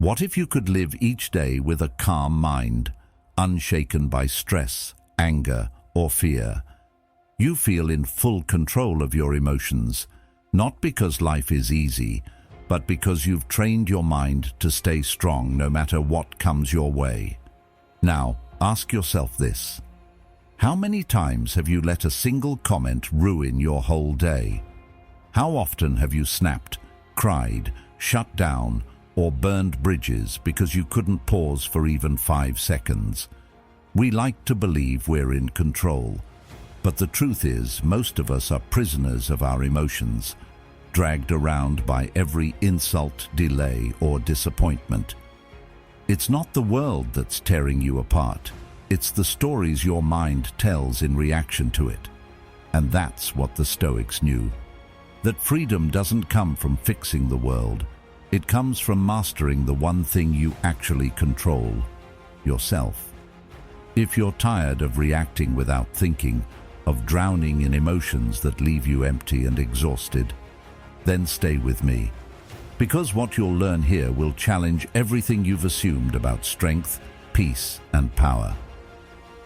What if you could live each day with a calm mind, unshaken by stress, anger, or fear? You feel in full control of your emotions, not because life is easy, but because you've trained your mind to stay strong no matter what comes your way. Now, ask yourself this. How many times have you let a single comment ruin your whole day? How often have you snapped, cried, shut down, or burned bridges because you couldn't pause for even 5 seconds? We like to believe we're in control, but the truth is most of us are prisoners of our emotions, dragged around by every insult, delay, or disappointment. It's not the world that's tearing you apart. It's the stories your mind tells in reaction to it. And that's what the Stoics knew. That freedom doesn't come from fixing the world. It comes from mastering the one thing you actually control, yourself. If you're tired of reacting without thinking, of drowning in emotions that leave you empty and exhausted, then stay with me. Because what you'll learn here will challenge everything you've assumed about strength, peace, and power.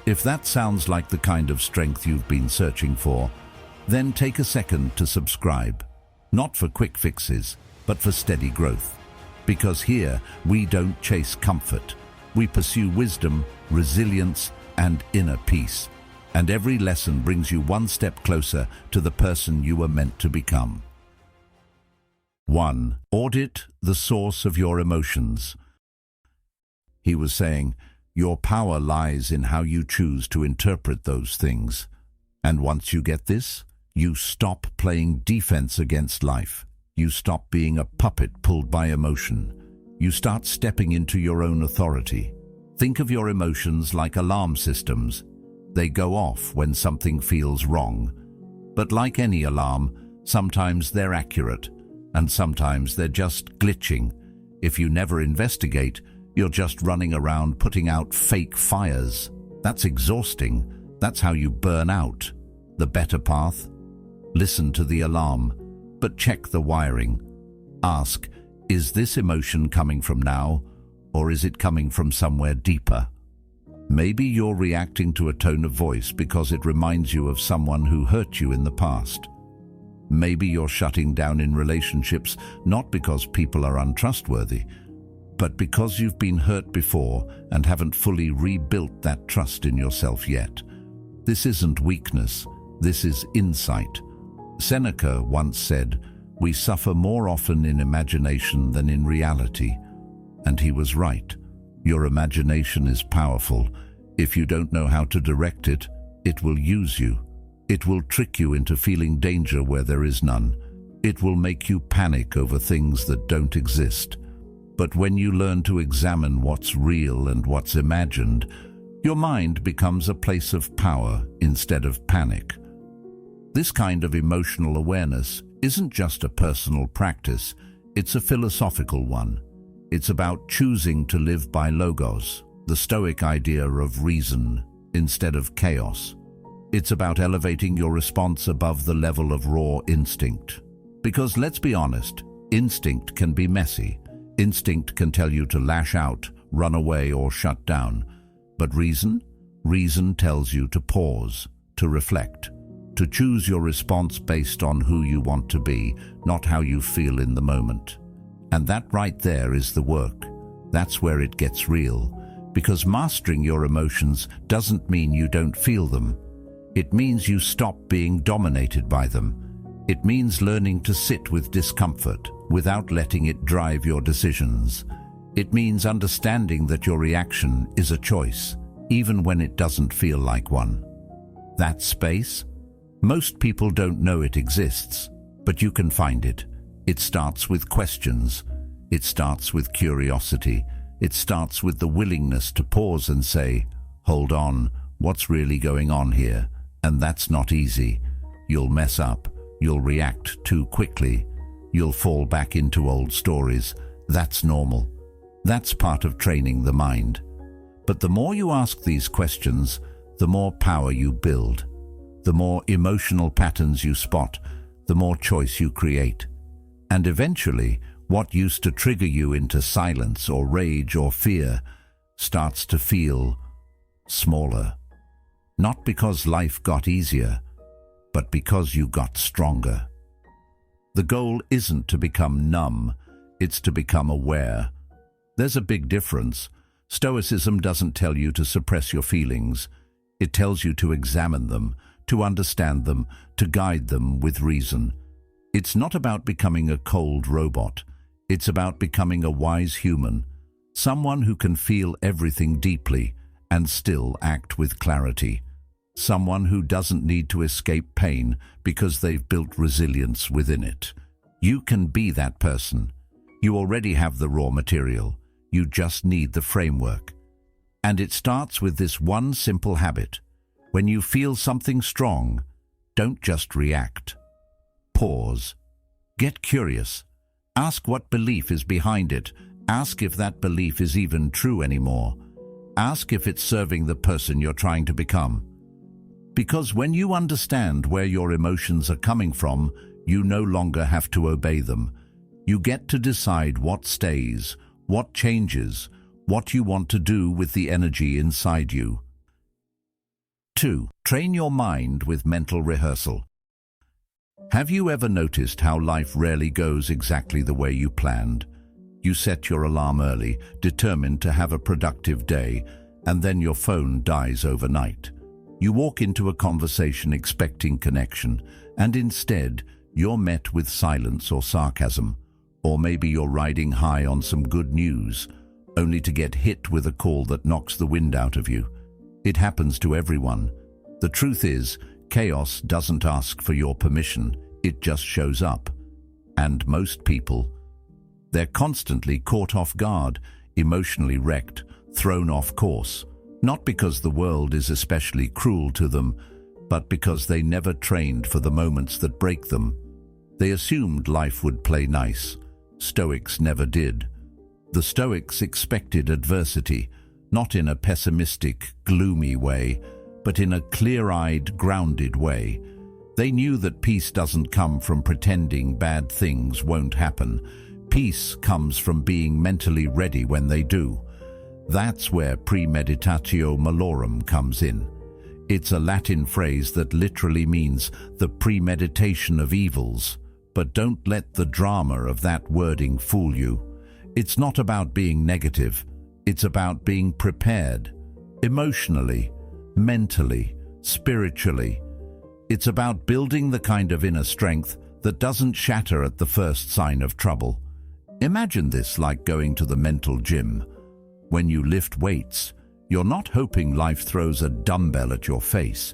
If that sounds like the kind of strength you've been searching for, then take a second to subscribe. Not for quick fixes, but for steady growth. Because here, we don't chase comfort. We pursue wisdom, resilience, and inner peace. And every lesson brings you one step closer to the person you were meant to become. 1. Audit the source of your emotions. He was saying, your power lies in how you choose to interpret those things. And once you get this, you stop playing defense against life. You stop being a puppet pulled by emotion. You start stepping into your own authority. Think of your emotions like alarm systems. They go off when something feels wrong. But like any alarm, sometimes they're accurate, and sometimes they're just glitching. If you never investigate, you're just running around putting out fake fires. That's exhausting. That's how you burn out. The better path? Listen to the alarm, but check the wiring. Ask, is this emotion coming from now, or is it coming from somewhere deeper? Maybe you're reacting to a tone of voice because it reminds you of someone who hurt you in the past. Maybe you're shutting down in relationships not because people are untrustworthy, but because you've been hurt before and haven't fully rebuilt that trust in yourself yet. This isn't weakness, this is insight. Seneca once said, "We suffer more often in imagination than in reality." And he was right. Your imagination is powerful. If you don't know how to direct it, it will use you. It will trick you into feeling danger where there is none. It will make you panic over things that don't exist. But when you learn to examine what's real and what's imagined, your mind becomes a place of power instead of panic. This kind of emotional awareness isn't just a personal practice, it's a philosophical one. It's about choosing to live by logos, the Stoic idea of reason, instead of chaos. It's about elevating your response above the level of raw instinct. Because let's be honest, instinct can be messy. Instinct can tell you to lash out, run away, or shut down. But reason? Reason tells you to pause, to reflect, to choose your response based on who you want to be, not how you feel in the moment. And that right there is the work. That's where it gets real. Because mastering your emotions doesn't mean you don't feel them. It means you stop being dominated by them. It means learning to sit with discomfort without letting it drive your decisions. It means understanding that your reaction is a choice, even when it doesn't feel like one. That space? Most people don't know it exists, but you can find it. It starts with questions. It starts with curiosity. It starts with the willingness to pause and say, hold on, what's really going on here? And that's not easy. You'll mess up. You'll react too quickly. You'll fall back into old stories. That's normal. That's part of training the mind. But the more you ask these questions, the more power you build. The more emotional patterns you spot, the more choice you create. And eventually, What used to trigger you into silence or rage or fear starts to feel smaller. Not because life got easier, but because you got stronger. The goal isn't to become numb, it's to become aware. There's a big difference. Stoicism doesn't tell you to suppress your feelings. It tells you to examine them, to understand them, to guide them with reason. It's not about becoming a cold robot. It's about becoming a wise human, someone who can feel everything deeply and still act with clarity. Someone who doesn't need to escape pain because they've built resilience within it. You can be that person. You already have the raw material. You just need the framework. And it starts with this one simple habit. When you feel something strong, don't just react. Pause. Get curious. Ask what belief is behind it. Ask if that belief is even true anymore. Ask if it's serving the person you're trying to become. Because when you understand where your emotions are coming from, you no longer have to obey them. You get to decide what stays, what changes, what you want to do with the energy inside you. 2. Train your mind with mental rehearsal. Have you ever noticed how life rarely goes exactly the way you planned? You set your alarm early, determined to have a productive day, and then your phone dies overnight. You walk into a conversation expecting connection, and instead, you're met with silence or sarcasm. Or maybe you're riding high on some good news, only to get hit with a call that knocks the wind out of you. It happens to everyone. The truth is, chaos doesn't ask for your permission, it just shows up. And most people, they're constantly caught off guard, emotionally wrecked, thrown off course. Not because the world is especially cruel to them, but because they never trained for the moments that break them. They assumed life would play nice. Stoics never did. The Stoics expected adversity, not in a pessimistic, gloomy way, but in a clear-eyed, grounded way. They knew that peace doesn't come from pretending bad things won't happen. Peace comes from being mentally ready when they do. That's where premeditatio malorum comes in. It's a Latin phrase that literally means the premeditation of evils. But don't let the drama of that wording fool you. It's not about being negative. It's about being prepared. Emotionally, mentally, spiritually. It's about building the kind of inner strength that doesn't shatter at the first sign of trouble. Imagine this like going to the mental gym. When you lift weights, you're not hoping life throws a dumbbell at your face.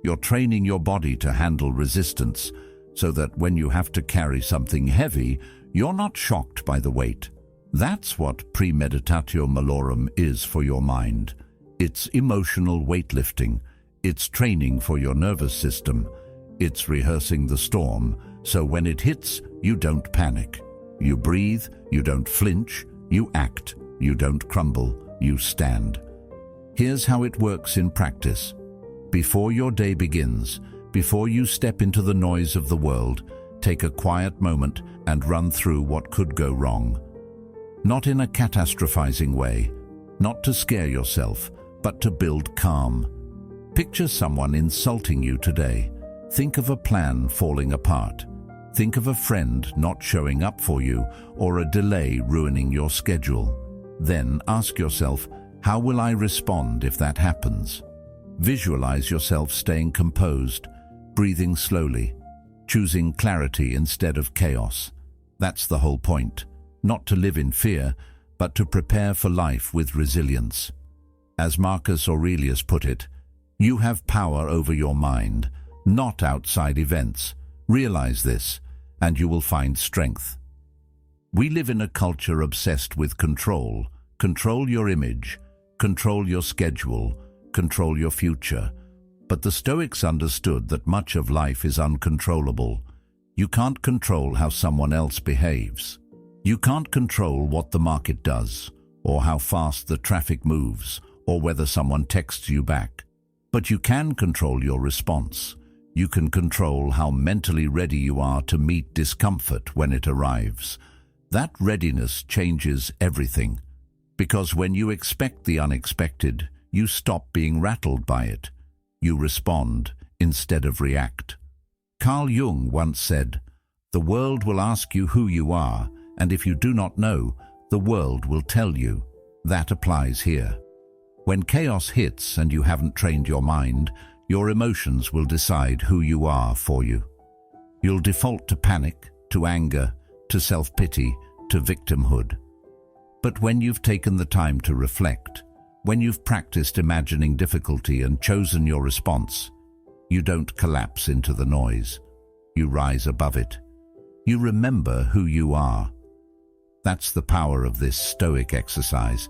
You're training your body to handle resistance, so that when you have to carry something heavy, you're not shocked by the weight. That's what premeditatio malorum is for your mind. It's emotional weightlifting. It's training for your nervous system. It's rehearsing the storm, so when it hits, you don't panic. You breathe, you don't flinch, you act, you don't crumble, you stand. Here's how it works in practice. Before your day begins, before you step into the noise of the world, take a quiet moment and run through what could go wrong. Not in a catastrophizing way, not to scare yourself, but to build calm. Picture someone insulting you today. Think of a plan falling apart. Think of a friend not showing up for you or a delay ruining your schedule. Then ask yourself, how will I respond if that happens? Visualize yourself staying composed, breathing slowly, choosing clarity instead of chaos. That's the whole point. Not to live in fear, but to prepare for life with resilience. As Marcus Aurelius put it, you have power over your mind, not outside events. Realize this, and you will find strength. We live in a culture obsessed with control. Control your image, control your schedule, control your future. But the Stoics understood that much of life is uncontrollable. You can't control how someone else behaves. You can't control what the market does, or how fast the traffic moves, or whether someone texts you back. But you can control your response. You can control how mentally ready you are to meet discomfort when it arrives. That readiness changes everything, because when you expect the unexpected, you stop being rattled by it. You respond instead of react. Carl Jung once said, "The world will ask you who you are, and if you do not know, the world will tell you." That applies here. When chaos hits and you haven't trained your mind, your emotions will decide who you are for you. You'll default to panic, to anger, to self-pity, to victimhood. But when you've taken the time to reflect, when you've practiced imagining difficulty and chosen your response, you don't collapse into the noise. You rise above it. You remember who you are. That's the power of this Stoic exercise.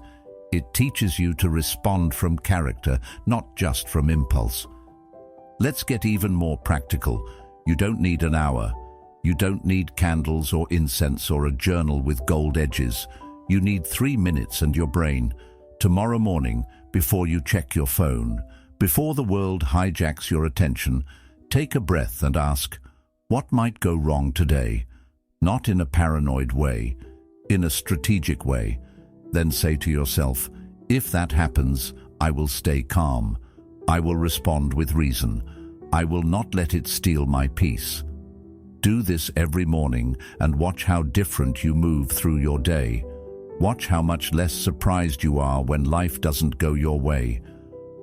It teaches you to respond from character, not just from impulse. Let's get even more practical. You don't need an hour. You don't need candles or incense or a journal with gold edges. You need 3 minutes and your brain. Tomorrow morning, before you check your phone, before the world hijacks your attention, take a breath and ask, what might go wrong today? Not in a paranoid way, in a strategic way. Then say to yourself, if that happens, I will stay calm. I will respond with reason. I will not let it steal my peace. Do this every morning and watch how different you move through your day. Watch how much less surprised you are when life doesn't go your way.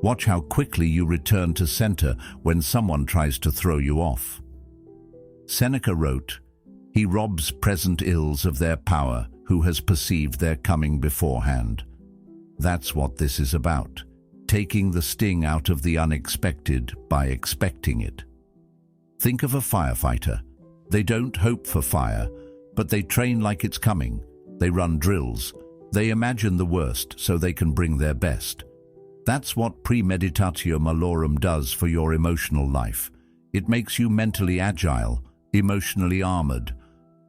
Watch how quickly you return to center when someone tries to throw you off. Seneca wrote, "He robs present ills of their power who has perceived their coming beforehand." That's what this is about, taking the sting out of the unexpected by expecting it. Think of a firefighter. They don't hope for fire, but they train like it's coming. They run drills. They imagine the worst so they can bring their best. That's what premeditatio malorum does for your emotional life. It makes you mentally agile, emotionally armored,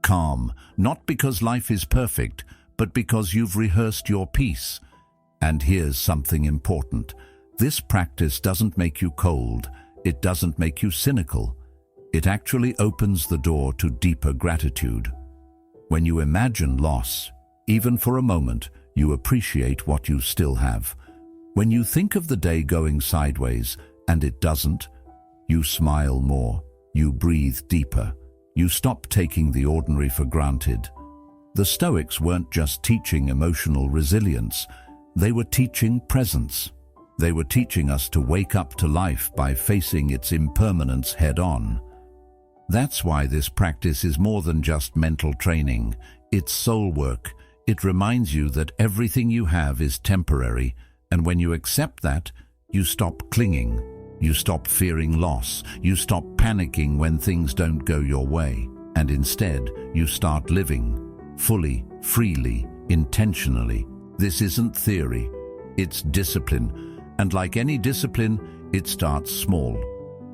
calm, not because life is perfect, but because you've rehearsed your peace. And here's something important. This practice doesn't make you cold. It doesn't make you cynical. It actually opens the door to deeper gratitude. When you imagine loss, even for a moment, you appreciate what you still have. When you think of the day going sideways, and it doesn't, you smile more, you breathe deeper, you stop taking the ordinary for granted. The Stoics weren't just teaching emotional resilience, they were teaching presence. They were teaching us to wake up to life by facing its impermanence head-on. That's why this practice is more than just mental training. It's soul work. It reminds you that everything you have is temporary, and when you accept that, you stop clinging. You stop fearing loss. You stop panicking when things don't go your way. And instead, you start living fully, freely, intentionally. This isn't theory. It's discipline. And like any discipline, it starts small.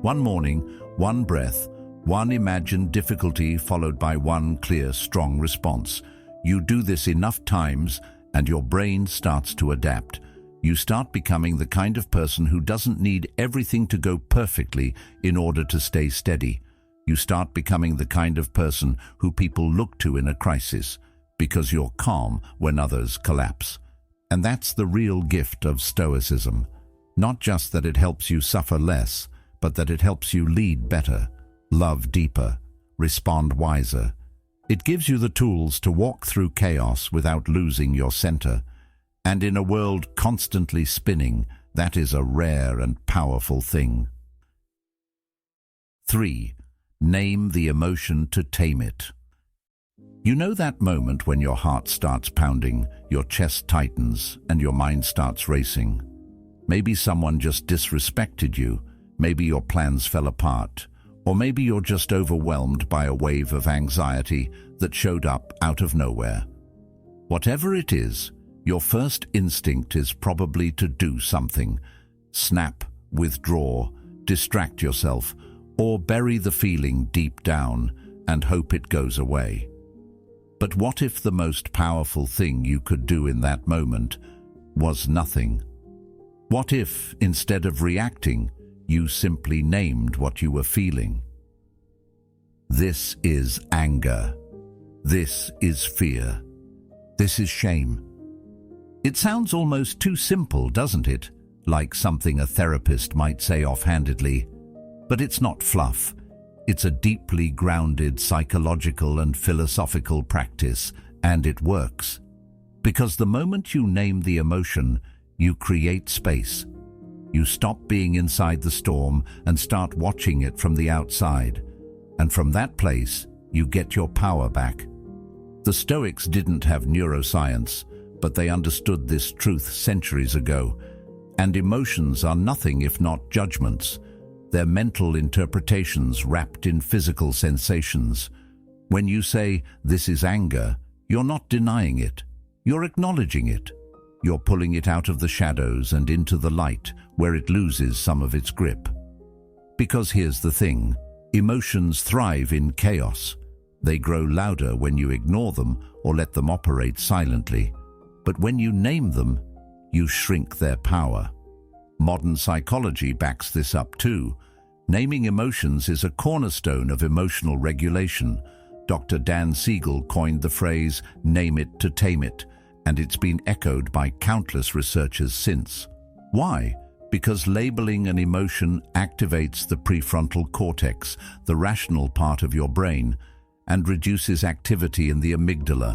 One morning, one breath, one imagined difficulty followed by one clear, strong response. You do this enough times and your brain starts to adapt. You start becoming the kind of person who doesn't need everything to go perfectly in order to stay steady. You start becoming the kind of person who people look to in a crisis because you're calm when others collapse. And that's the real gift of Stoicism. Not just that it helps you suffer less, but that it helps you lead better, love deeper, respond wiser. It gives you the tools to walk through chaos without losing your center. And in a world constantly spinning, that is a rare and powerful thing. 3. Name the emotion to tame it. You know that moment when your heart starts pounding, your chest tightens, and your mind starts racing. Maybe someone just disrespected you, maybe your plans fell apart, or maybe you're just overwhelmed by a wave of anxiety that showed up out of nowhere. Whatever it is, your first instinct is probably to do something. Snap, withdraw, distract yourself, or bury the feeling deep down and hope it goes away. But what if the most powerful thing you could do in that moment was nothing? What if, instead of reacting, you simply named what you were feeling? This is anger. This is fear. This is shame. It sounds almost too simple, doesn't it? Like something a therapist might say offhandedly. But it's not fluff. It's a deeply grounded psychological and philosophical practice, and it works. Because the moment you name the emotion, you create space. You stop being inside the storm and start watching it from the outside. And from that place, you get your power back. The Stoics didn't have neuroscience, but they understood this truth centuries ago. And emotions are nothing if not judgments. They're mental interpretations wrapped in physical sensations. When you say, "This is anger," you're not denying it. You're acknowledging it. You're pulling it out of the shadows and into the light, where it loses some of its grip. Because here's the thing, emotions thrive in chaos. They grow louder when you ignore them or let them operate silently. But when you name them, you shrink their power. Modern psychology backs this up too. Naming emotions is a cornerstone of emotional regulation. Dr. Dan Siegel coined the phrase, "name it to tame it," and it's been echoed by countless researchers since. Why? Because labeling an emotion activates the prefrontal cortex, the rational part of your brain, and reduces activity in the amygdala,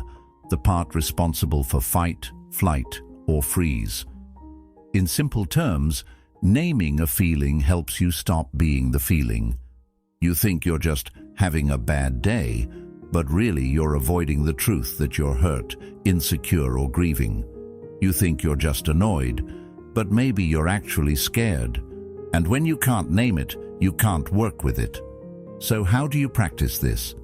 the part responsible for fight, flight, or freeze. In simple terms, naming a feeling helps you stop being the feeling. You think you're just having a bad day, but really you're avoiding the truth that you're hurt, insecure, or grieving. You think you're just annoyed, but maybe you're actually scared. And when you can't name it, you can't work with it. So how do you practice this?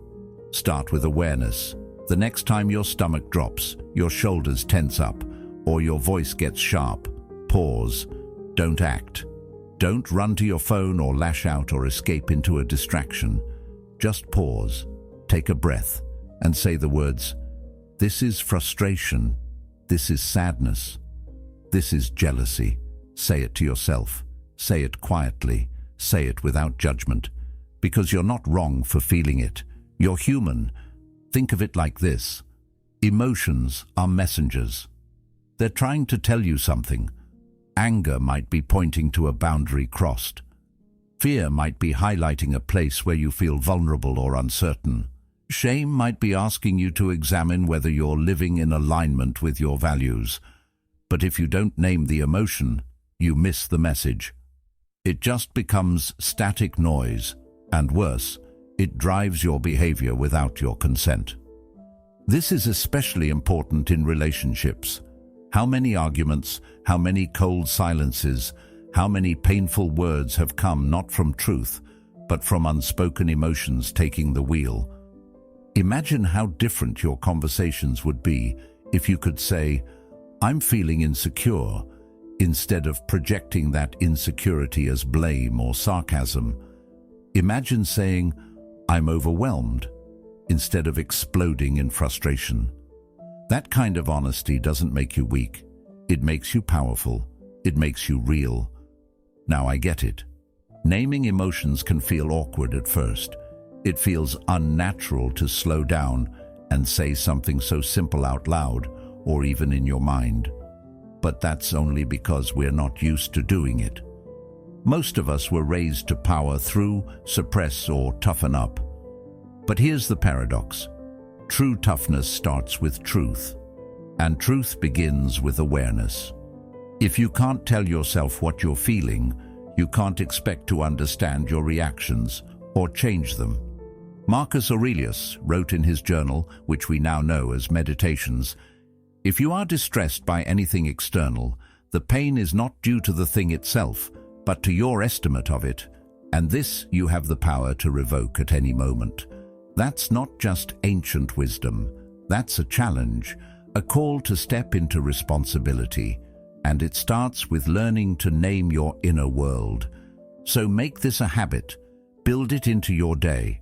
Start with awareness. The next time your stomach drops, your shoulders tense up, or your voice gets sharp, pause. Don't act. Don't run to your phone or lash out or escape into a distraction. Just pause, take a breath, and say the words, "This is frustration. This is sadness. This is jealousy." Say it to yourself. Say it quietly. Say it without judgment. Because you're not wrong for feeling it. You're human. Think of it like this. Emotions are messengers. They're trying to tell you something. Anger might be pointing to a boundary crossed. Fear might be highlighting a place where you feel vulnerable or uncertain. Shame might be asking you to examine whether you're living in alignment with your values. But if you don't name the emotion, you miss the message. It just becomes static noise, and worse, it drives your behavior without your consent. This is especially important in relationships. How many arguments, how many cold silences, how many painful words have come not from truth, but from unspoken emotions taking the wheel? Imagine how different your conversations would be if you could say, "I'm feeling insecure," instead of projecting that insecurity as blame or sarcasm. Imagine saying, "I'm overwhelmed," instead of exploding in frustration. That kind of honesty doesn't make you weak. It makes you powerful. It makes you real. Now I get it. Naming emotions can feel awkward at first. It feels unnatural to slow down and say something so simple out loud or even in your mind. But that's only because we're not used to doing it. Most of us were raised to power through, suppress, or toughen up. But here's the paradox. True toughness starts with truth, and truth begins with awareness. If you can't tell yourself what you're feeling, you can't expect to understand your reactions or change them. Marcus Aurelius wrote in his journal, which we now know as Meditations, "If you are distressed by anything external, the pain is not due to the thing itself, but to your estimate of it, and this you have the power to revoke at any moment." That's not just ancient wisdom. That's a challenge, a call to step into responsibility, and it starts with learning to name your inner world. So make this a habit. Build it into your day.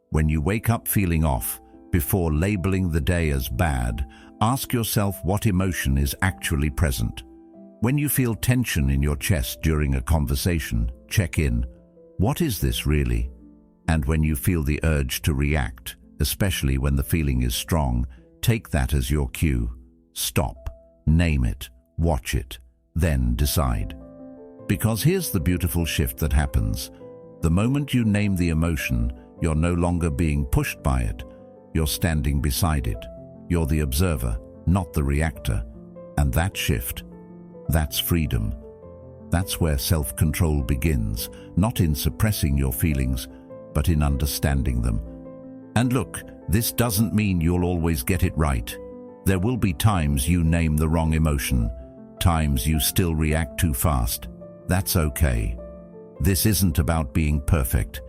When you wake up feeling off, before labeling the day as bad, ask yourself what emotion is actually present. When you feel tension in your chest during a conversation, check in. What is this really? And when you feel the urge to react, especially when the feeling is strong, take that as your cue. Stop, name it, watch it, then decide. Because here's the beautiful shift that happens. The moment you name the emotion, you're no longer being pushed by it. You're standing beside it. You're the observer, not the reactor. And that shift, that's freedom. That's where self-control begins, not in suppressing your feelings, but in understanding them. And look, this doesn't mean you'll always get it right. There will be times you name the wrong emotion, times you still react too fast. That's okay. This isn't about being perfect.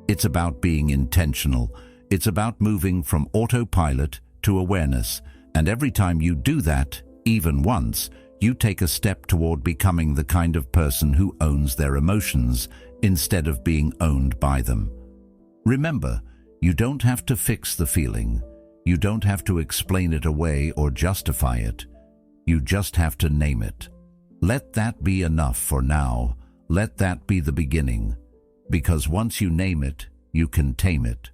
It's about being intentional. It's about moving from autopilot to awareness. And every time you do that, even once, you take a step toward becoming the kind of person who owns their emotions instead of being owned by them. Remember, you don't have to fix the feeling. You don't have to explain it away or justify it. You just have to name it. Let that be enough for now. Let that be the beginning. Because once you name it, you can tame it.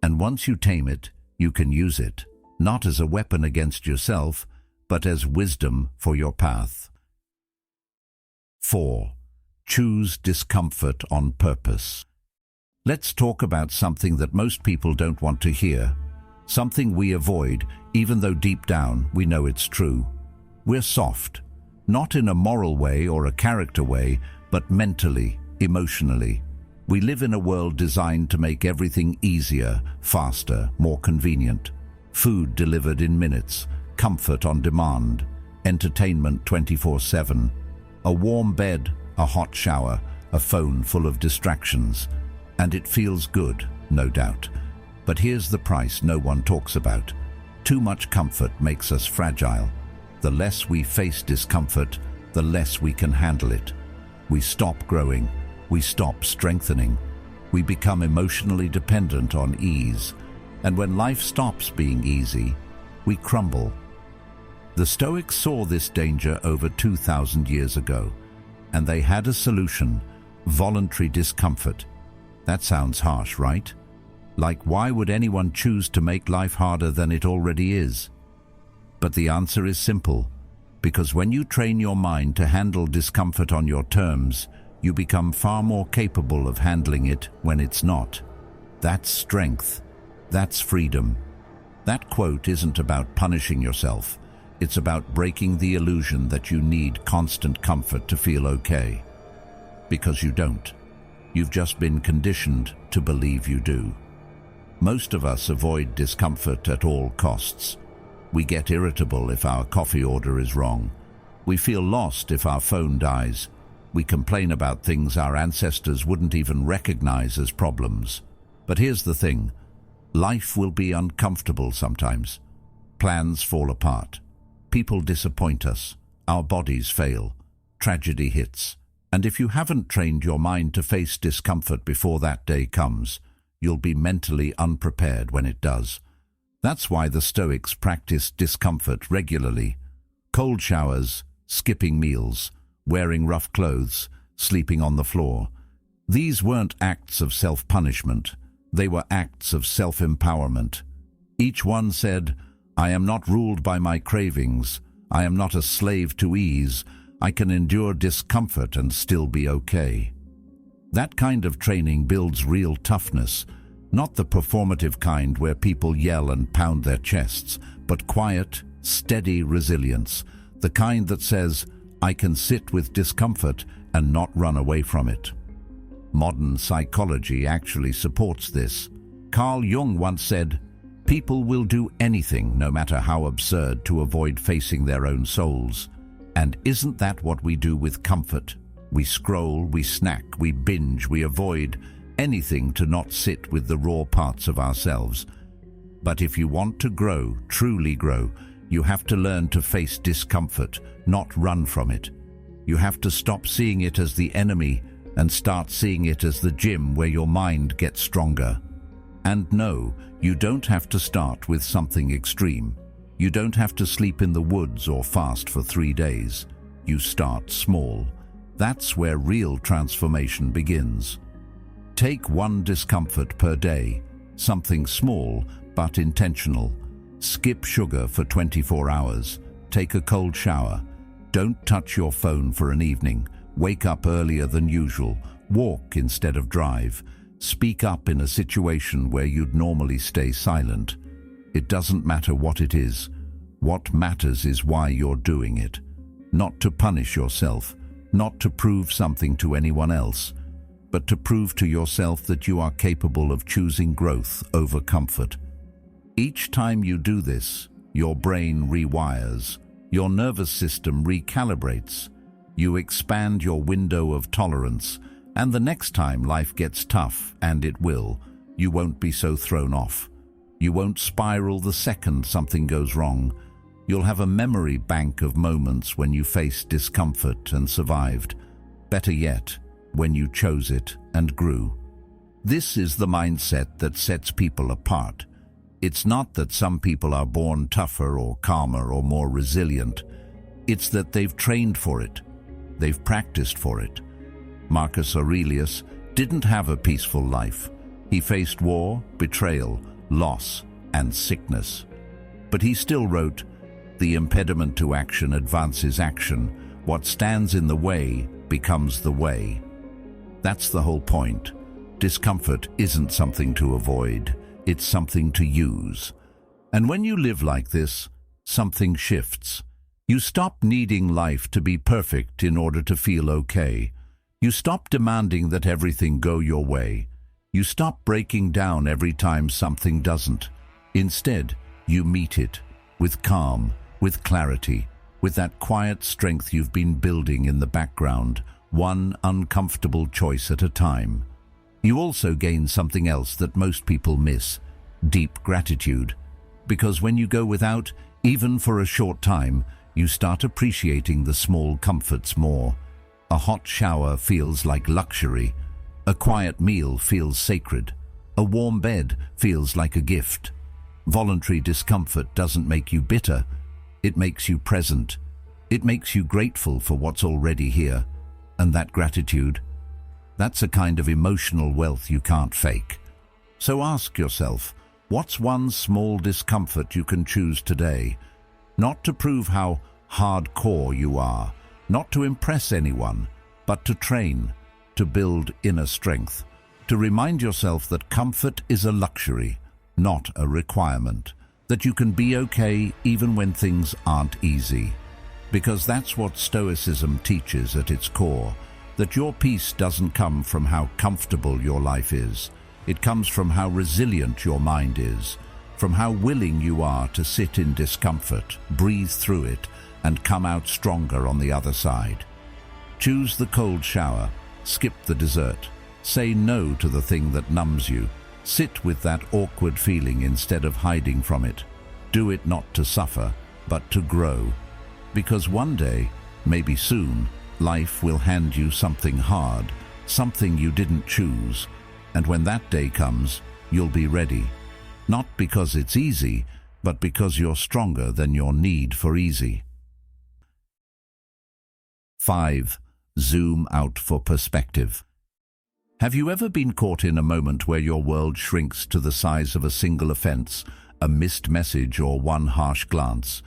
And once you tame it, you can use it, not as a weapon against yourself, but as wisdom for your path. 4. Choose discomfort on purpose. Let's talk about something that most people don't want to hear, something we avoid, even though deep down we know it's true. We're soft, not in a moral way or a character way, but mentally, emotionally. We live in a world designed to make everything easier, faster, more convenient. Food delivered in minutes, comfort on demand, entertainment 24/7, a warm bed, a hot shower, a phone full of distractions. And it feels good, no doubt. But here's the price no one talks about. Too much comfort makes us fragile. The less we face discomfort, the less we can handle it. We stop growing. We stop strengthening. We become emotionally dependent on ease. And when life stops being easy, we crumble. The Stoics saw this danger over 2,000 years ago, and they had a solution: voluntary discomfort. That sounds harsh, right? Like, why would anyone choose to make life harder than it already is? But the answer is simple. Because when you train your mind to handle discomfort on your terms, you become far more capable of handling it when it's not. That's strength. That's freedom. That quote isn't about punishing yourself. It's about breaking the illusion that you need constant comfort to feel okay. Because you don't. You've just been conditioned to believe you do. Most of us avoid discomfort at all costs. We get irritable if our coffee order is wrong. We feel lost if our phone dies. We complain about things our ancestors wouldn't even recognize as problems. But here's the thing. Life will be uncomfortable sometimes. Plans fall apart. People disappoint us. Our bodies fail. Tragedy hits. And if you haven't trained your mind to face discomfort before that day comes, you'll be mentally unprepared when it does. That's why the Stoics practiced discomfort regularly. Cold showers, skipping meals, wearing rough clothes, sleeping on the floor. These weren't acts of self-punishment. They were acts of self-empowerment. Each one said, "I am not ruled by my cravings. I am not a slave to ease. I can endure discomfort and still be okay." That kind of training builds real toughness, not the performative kind where people yell and pound their chests, but quiet, steady resilience, the kind that says, "I can sit with discomfort and not run away from it." Modern psychology actually supports this. Carl Jung once said, "People will do anything, no matter how absurd, to avoid facing their own souls." And isn't that what we do with comfort? We scroll, we snack, we binge, we avoid anything to not sit with the raw parts of ourselves. But if you want to grow, truly grow, you have to learn to face discomfort, not run from it. You have to stop seeing it as the enemy and start seeing it as the gym where your mind gets stronger. And no, you don't have to start with something extreme. You don't have to sleep in the woods or fast for 3 days. You start small. That's where real transformation begins. Take one discomfort per day, something small but intentional. Skip sugar for 24 hours. Take a cold shower. Don't touch your phone for an evening. Wake up earlier than usual. Walk instead of drive. Speak up in a situation where you'd normally stay silent. It doesn't matter what it is. What matters is why you're doing it. Not to punish yourself, not to prove something to anyone else, but to prove to yourself that you are capable of choosing growth over comfort. Each time you do this, your brain rewires, your nervous system recalibrates, you expand your window of tolerance, and the next time life gets tough, and it will, you won't be so thrown off. You won't spiral the second something goes wrong. You'll have a memory bank of moments when you faced discomfort and survived. Better yet, when you chose it and grew. This is the mindset that sets people apart. It's not that some people are born tougher or calmer or more resilient. It's that they've trained for it. They've practiced for it. Marcus Aurelius didn't have a peaceful life. He faced war, betrayal, loss, and sickness. But he still wrote, "The impediment to action advances action. What stands in the way becomes the way." That's the whole point. Discomfort isn't something to avoid. It's something to use. And when you live like this, something shifts. You stop needing life to be perfect in order to feel okay. You stop demanding that everything go your way. You stop breaking down every time something doesn't. Instead, you meet it with calm, with clarity, with that quiet strength you've been building in the background, one uncomfortable choice at a time. You also gain something else that most people miss: deep gratitude. Because when you go without, even for a short time, you start appreciating the small comforts more. A hot shower feels like luxury. A quiet meal feels sacred. A warm bed feels like a gift. Voluntary discomfort doesn't make you bitter. It makes you present. It makes you grateful for what's already here. And that gratitude, that's a kind of emotional wealth you can't fake. So ask yourself, what's one small discomfort you can choose today? Not to prove how hardcore you are, not to impress anyone, but to train, to build inner strength, to remind yourself that comfort is a luxury, not a requirement, that you can be okay even when things aren't easy. Because that's what Stoicism teaches at its core, that your peace doesn't come from how comfortable your life is. It comes from how resilient your mind is, from how willing you are to sit in discomfort, breathe through it, and come out stronger on the other side. Choose the cold shower, skip the dessert, say no to the thing that numbs you, sit with that awkward feeling instead of hiding from it. Do it not to suffer, but to grow. Because one day, maybe soon, life will hand you something hard, something you didn't choose, and when that day comes, you'll be ready. Not because it's easy, but because you're stronger than your need for easy. 5. Zoom out for perspective. Have you ever been caught in a moment where your world shrinks to the size of a single offense, a missed message, or one harsh glance?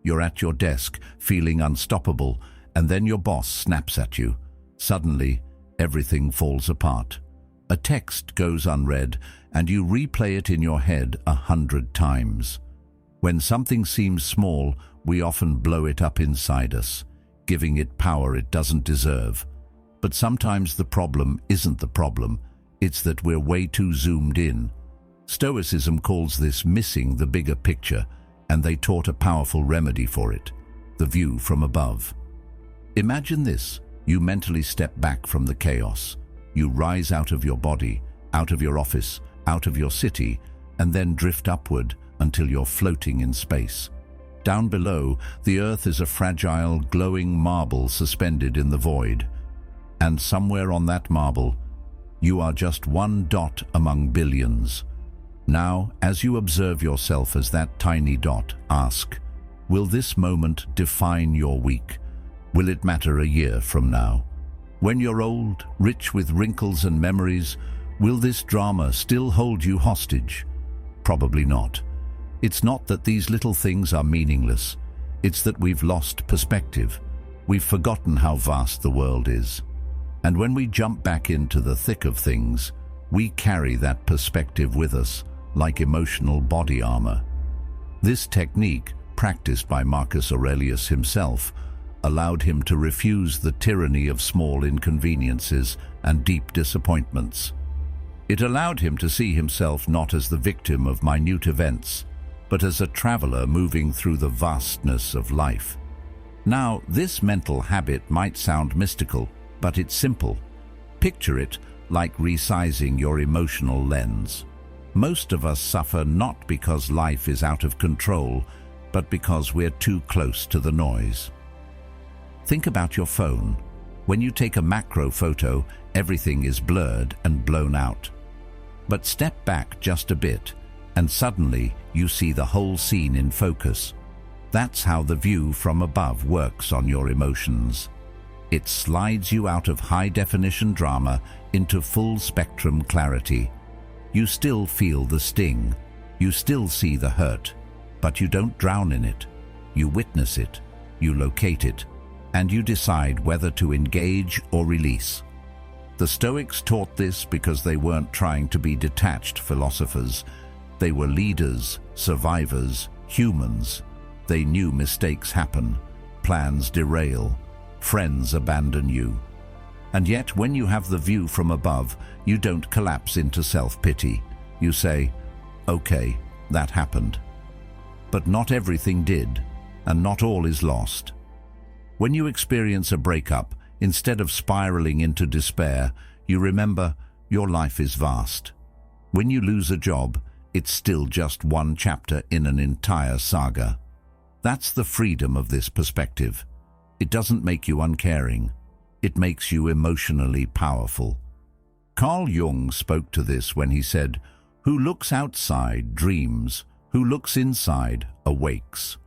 You're at your desk, feeling unstoppable, and then your boss snaps at you. Suddenly, everything falls apart. A text goes unread, and you replay it in your head 100 times. When something seems small, we often blow it up inside us, giving it power it doesn't deserve. But sometimes the problem isn't the problem, it's that we're way too zoomed in. Stoicism calls this missing the bigger picture, and they taught a powerful remedy for it: the view from above. Imagine this: you mentally step back from the chaos. You rise out of your body, out of your office, out of your city, and then drift upward until you're floating in space. Down below, the earth is a fragile, glowing marble suspended in the void. And somewhere on that marble, you are just one dot among billions. Now, as you observe yourself as that tiny dot, ask, will this moment define your week? Will it matter a year from now? When you're old, rich with wrinkles and memories, will this drama still hold you hostage? Probably not. It's not that these little things are meaningless. It's that we've lost perspective. We've forgotten how vast the world is. And when we jump back into the thick of things, we carry that perspective with us, like emotional body armor. This technique, practiced by Marcus Aurelius himself, allowed him to refuse the tyranny of small inconveniences and deep disappointments. It allowed him to see himself not as the victim of minute events, but as a traveler moving through the vastness of life. Now, this mental habit might sound mystical, but it's simple. Picture it like resizing your emotional lens. Most of us suffer not because life is out of control, but because we're too close to the noise. Think about your phone. When you take a macro photo, everything is blurred and blown out. But step back just a bit, and suddenly you see the whole scene in focus. That's how the view from above works on your emotions. It slides you out of high-definition drama into full-spectrum clarity. You still feel the sting, you still see the hurt, but you don't drown in it. You witness it, you locate it, and you decide whether to engage or release. The Stoics taught this because they weren't trying to be detached philosophers. They were leaders, survivors, humans. They knew mistakes happen, plans derail, friends abandon you. And yet, when you have the view from above, you don't collapse into self-pity. You say, okay, that happened. But not everything did, and not all is lost. When you experience a breakup, instead of spiraling into despair, you remember your life is vast. When you lose a job, it's still just one chapter in an entire saga. That's the freedom of this perspective. It doesn't make you uncaring. It makes you emotionally powerful. Carl Jung spoke to this when he said, "Who looks outside dreams, who looks inside awakes."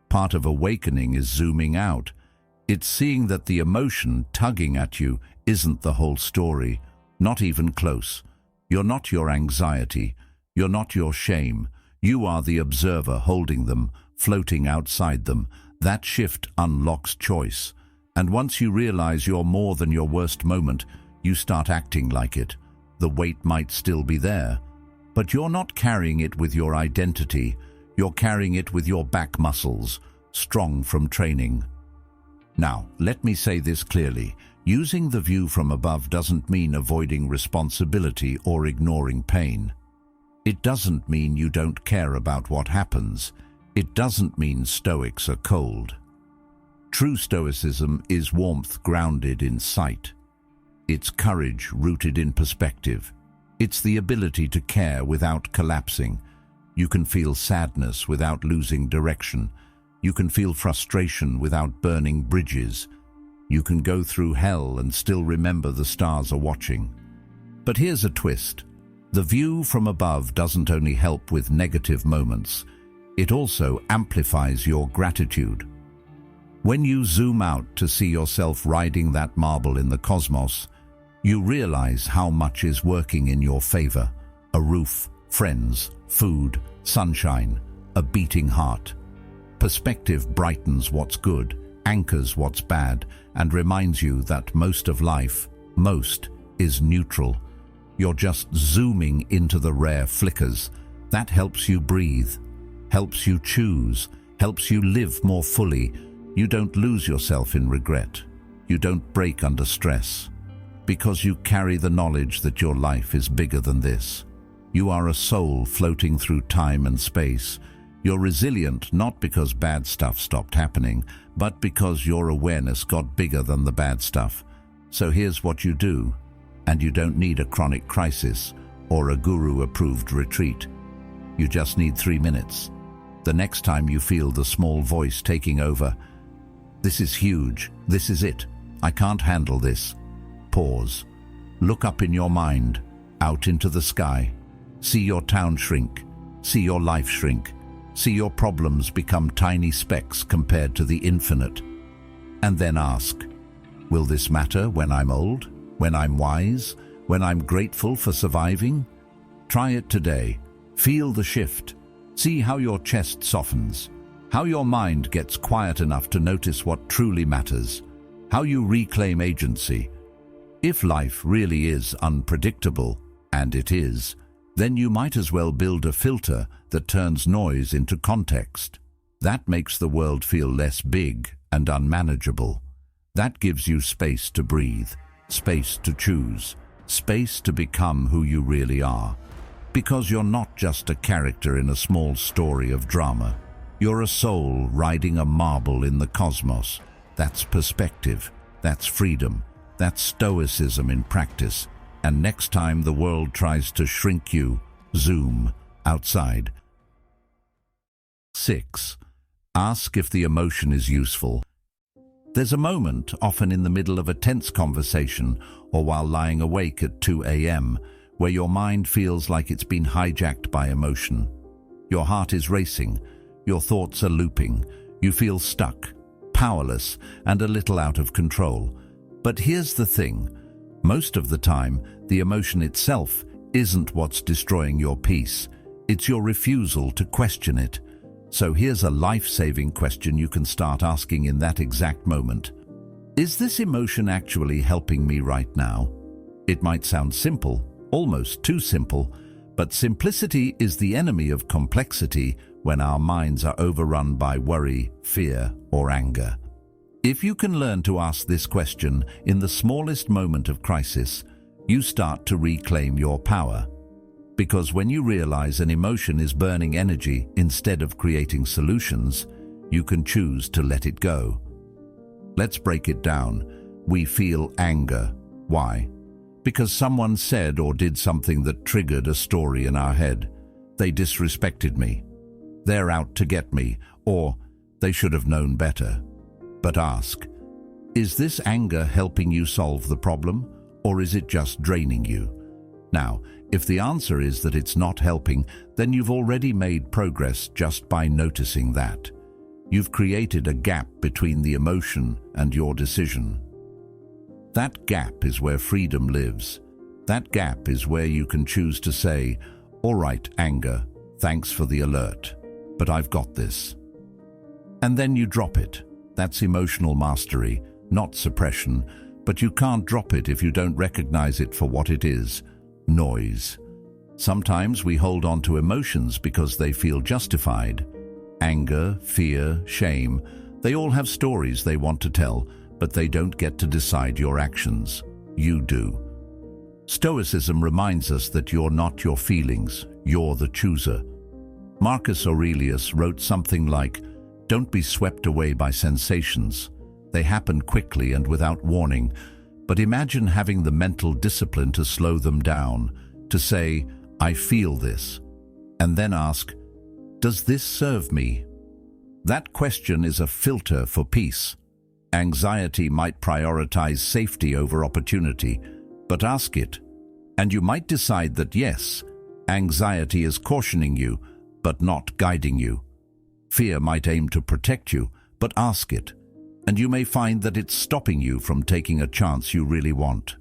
Part of awakening is zooming out. It's seeing that the emotion tugging at you isn't the whole story, not even close. You're not your anxiety. You're not your shame. You are the observer holding them, floating outside them. That shift unlocks choice. And once you realize you're more than your worst moment, you start acting like it. The weight might still be there, but you're not carrying it with your identity. You're carrying it with your back muscles, strong from training. Now, let me say this clearly. Using the view from above doesn't mean avoiding responsibility or ignoring pain. It doesn't mean you don't care about what happens. It doesn't mean Stoics are cold. True Stoicism is warmth grounded in sight. It's courage rooted in perspective. It's the ability to care without collapsing. You can feel sadness without losing direction. You can feel frustration without burning bridges. You can go through hell and still remember the stars are watching. But here's a twist. The view from above doesn't only help with negative moments, it also amplifies your gratitude. When you zoom out to see yourself riding that marble in the cosmos, you realize how much is working in your favor. A roof, friends, food, sunshine, a beating heart. Perspective brightens what's good, anchors what's bad, and reminds you that most of life, is neutral. You're just zooming into the rare flickers. That helps you breathe, helps you choose, helps you live more fully. You don't lose yourself in regret. You don't break under stress, because you carry the knowledge that your life is bigger than this. You are a soul floating through time and space. You're resilient not because bad stuff stopped happening, but because your awareness got bigger than the bad stuff. So here's what you do, and you don't need a chronic crisis or a guru-approved retreat. You just need 3 minutes. The next time you feel the small voice taking over, "This is huge, this is it, I can't handle this." Pause. Look up in your mind, out into the sky. See your town shrink, see your life shrink, see your problems become tiny specks compared to the infinite. And then ask, will this matter when I'm old, when I'm wise, when I'm grateful for surviving? Try it today. Feel the shift. See how your chest softens, how your mind gets quiet enough to notice what truly matters, how you reclaim agency. If life really is unpredictable, and it is, then you might as well build a filter that turns noise into context. That makes the world feel less big and unmanageable. That gives you space to breathe, space to choose, space to become who you really are. Because you're not just a character in a small story of drama. You're a soul riding a marble in the cosmos. That's perspective. That's freedom. That's stoicism in practice. And next time the world tries to shrink you, zoom outside. 6. Ask if the emotion is useful. There's a moment, often in the middle of a tense conversation or while lying awake at 2 a.m., where your mind feels like it's been hijacked by emotion. Your heart is racing, your thoughts are looping, you feel stuck, powerless, and a little out of control. But here's the thing, most of the time, the emotion itself isn't what's destroying your peace. It's your refusal to question it. So here's a life-saving question you can start asking in that exact moment. Is this emotion actually helping me right now? It might sound simple, almost too simple, but simplicity is the enemy of complexity when our minds are overrun by worry, fear, or anger. If you can learn to ask this question in the smallest moment of crisis, you start to reclaim your power. Because when you realize an emotion is burning energy instead of creating solutions, you can choose to let it go. Let's break it down. We feel anger. Why? Because someone said or did something that triggered a story in our head. They disrespected me. They're out to get me, or they should have known better. But ask, is this anger helping you solve the problem, or is it just draining you? Now, if the answer is that it's not helping, then you've already made progress just by noticing that. You've created a gap between the emotion and your decision. That gap is where freedom lives. That gap is where you can choose to say, all right, anger, thanks for the alert, but I've got this. And then you drop it. That's emotional mastery, not suppression, but you can't drop it if you don't recognize it for what it is. Noise. Sometimes we hold on to emotions because they feel justified. Anger, fear, shame, they all have stories they want to tell, but they don't get to decide your actions. You do. Stoicism reminds us that you're not your feelings, you're the chooser. Marcus Aurelius wrote something like, "Don't be swept away by sensations. They happen quickly and without warning. But imagine having the mental discipline to slow them down, to say, I feel this, and then ask, does this serve me? That question is a filter for peace. Anxiety might prioritize safety over opportunity, but ask it, and you might decide that yes, anxiety is cautioning you, but not guiding you. Fear might aim to protect you, but ask it, and you may find that it's stopping you from taking a chance you really want.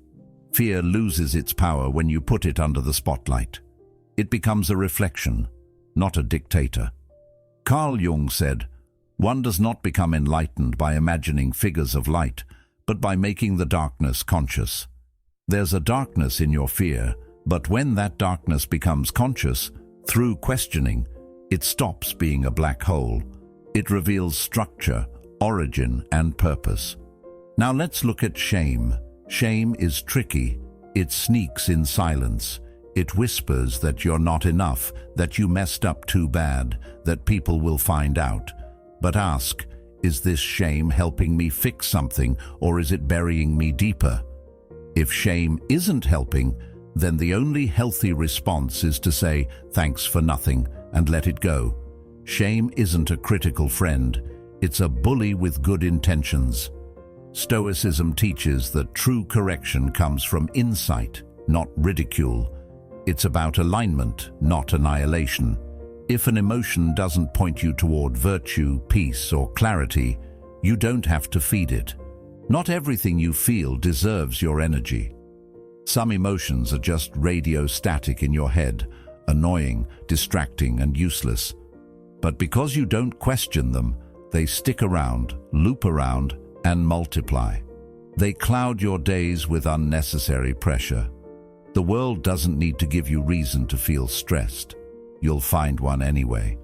Fear loses its power when you put it under the spotlight. It becomes a reflection, not a dictator. Carl Jung said, "One does not become enlightened by imagining figures of light, but by making the darkness conscious." There's a darkness in your fear, but when that darkness becomes conscious, through questioning, it stops being a black hole. It reveals structure, origin, and purpose. Now let's look at shame. Shame is tricky. It sneaks in silence. It whispers that you're not enough, that you messed up too bad, that people will find out. But ask, is this shame helping me fix something, or is it burying me deeper? If shame isn't helping, then the only healthy response is to say, thanks for nothing, and let it go. Shame isn't a critical friend. It's a bully with good intentions. Stoicism teaches that true correction comes from insight, not ridicule. It's about alignment, not annihilation. If an emotion doesn't point you toward virtue, peace, or clarity, you don't have to feed it. Not everything you feel deserves your energy. Some emotions are just radio static in your head. annoying, distracting, and useless. But because you don't question them, they stick around, loop around, and multiply. They cloud your days with unnecessary pressure. The world doesn't need to give you reason to feel stressed. You'll find one anyway.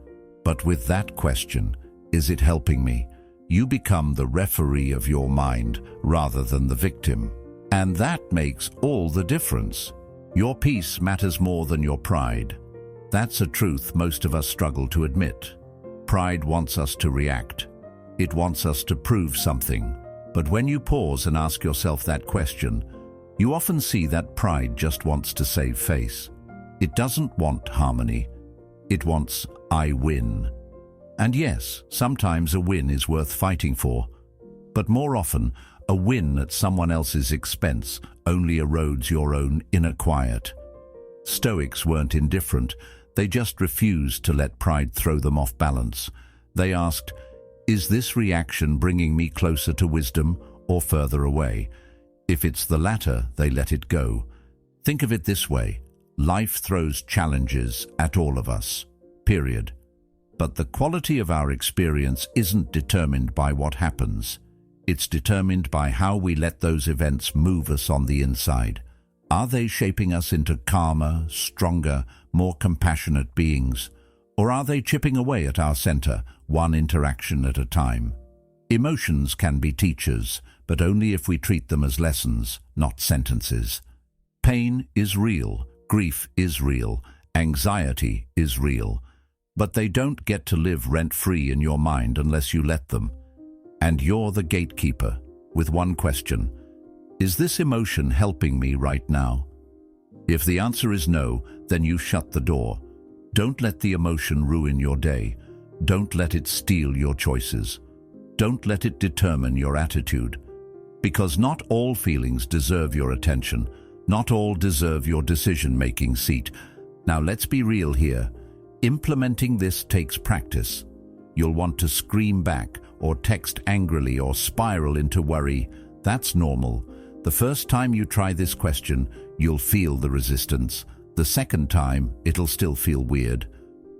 But with that question, is it helping me? You become the referee of your mind rather than the victim. And that makes all the difference. Your peace matters more than your pride. That's a truth most of us struggle to admit. Pride wants us to react. It wants us to prove something. But when you pause and ask yourself that question, you often see that pride just wants to save face. It doesn't want harmony. It wants, I win. And yes, sometimes a win is worth fighting for. But more often, a win at someone else's expense only erodes your own inner quiet. Stoics weren't indifferent. They just refused to let pride throw them off balance. They asked, is this reaction bringing me closer to wisdom or further away? If it's the latter, they let it go. Think of it this way. Life throws challenges at all of us, period. But the quality of our experience isn't determined by what happens. It's determined by how we let those events move us on the inside. Are they shaping us into calmer, stronger, more compassionate beings? Or are they chipping away at our center, one interaction at a time? Emotions can be teachers, but only if we treat them as lessons, not sentences. Pain is real, grief is real, anxiety is real. But they don't get to live rent-free in your mind unless you let them. And you're the gatekeeper, with one question. Is this emotion helping me right now? If the answer is no, then you shut the door. Don't let the emotion ruin your day. Don't let it steal your choices. Don't let it determine your attitude. Because not all feelings deserve your attention. Not all deserve your decision-making seat. Now let's be real here. Implementing this takes practice. You'll want to scream back, or text angrily, or spiral into worry. That's normal. The first time you try this question, you'll feel the resistance. The second time, it'll still feel weird.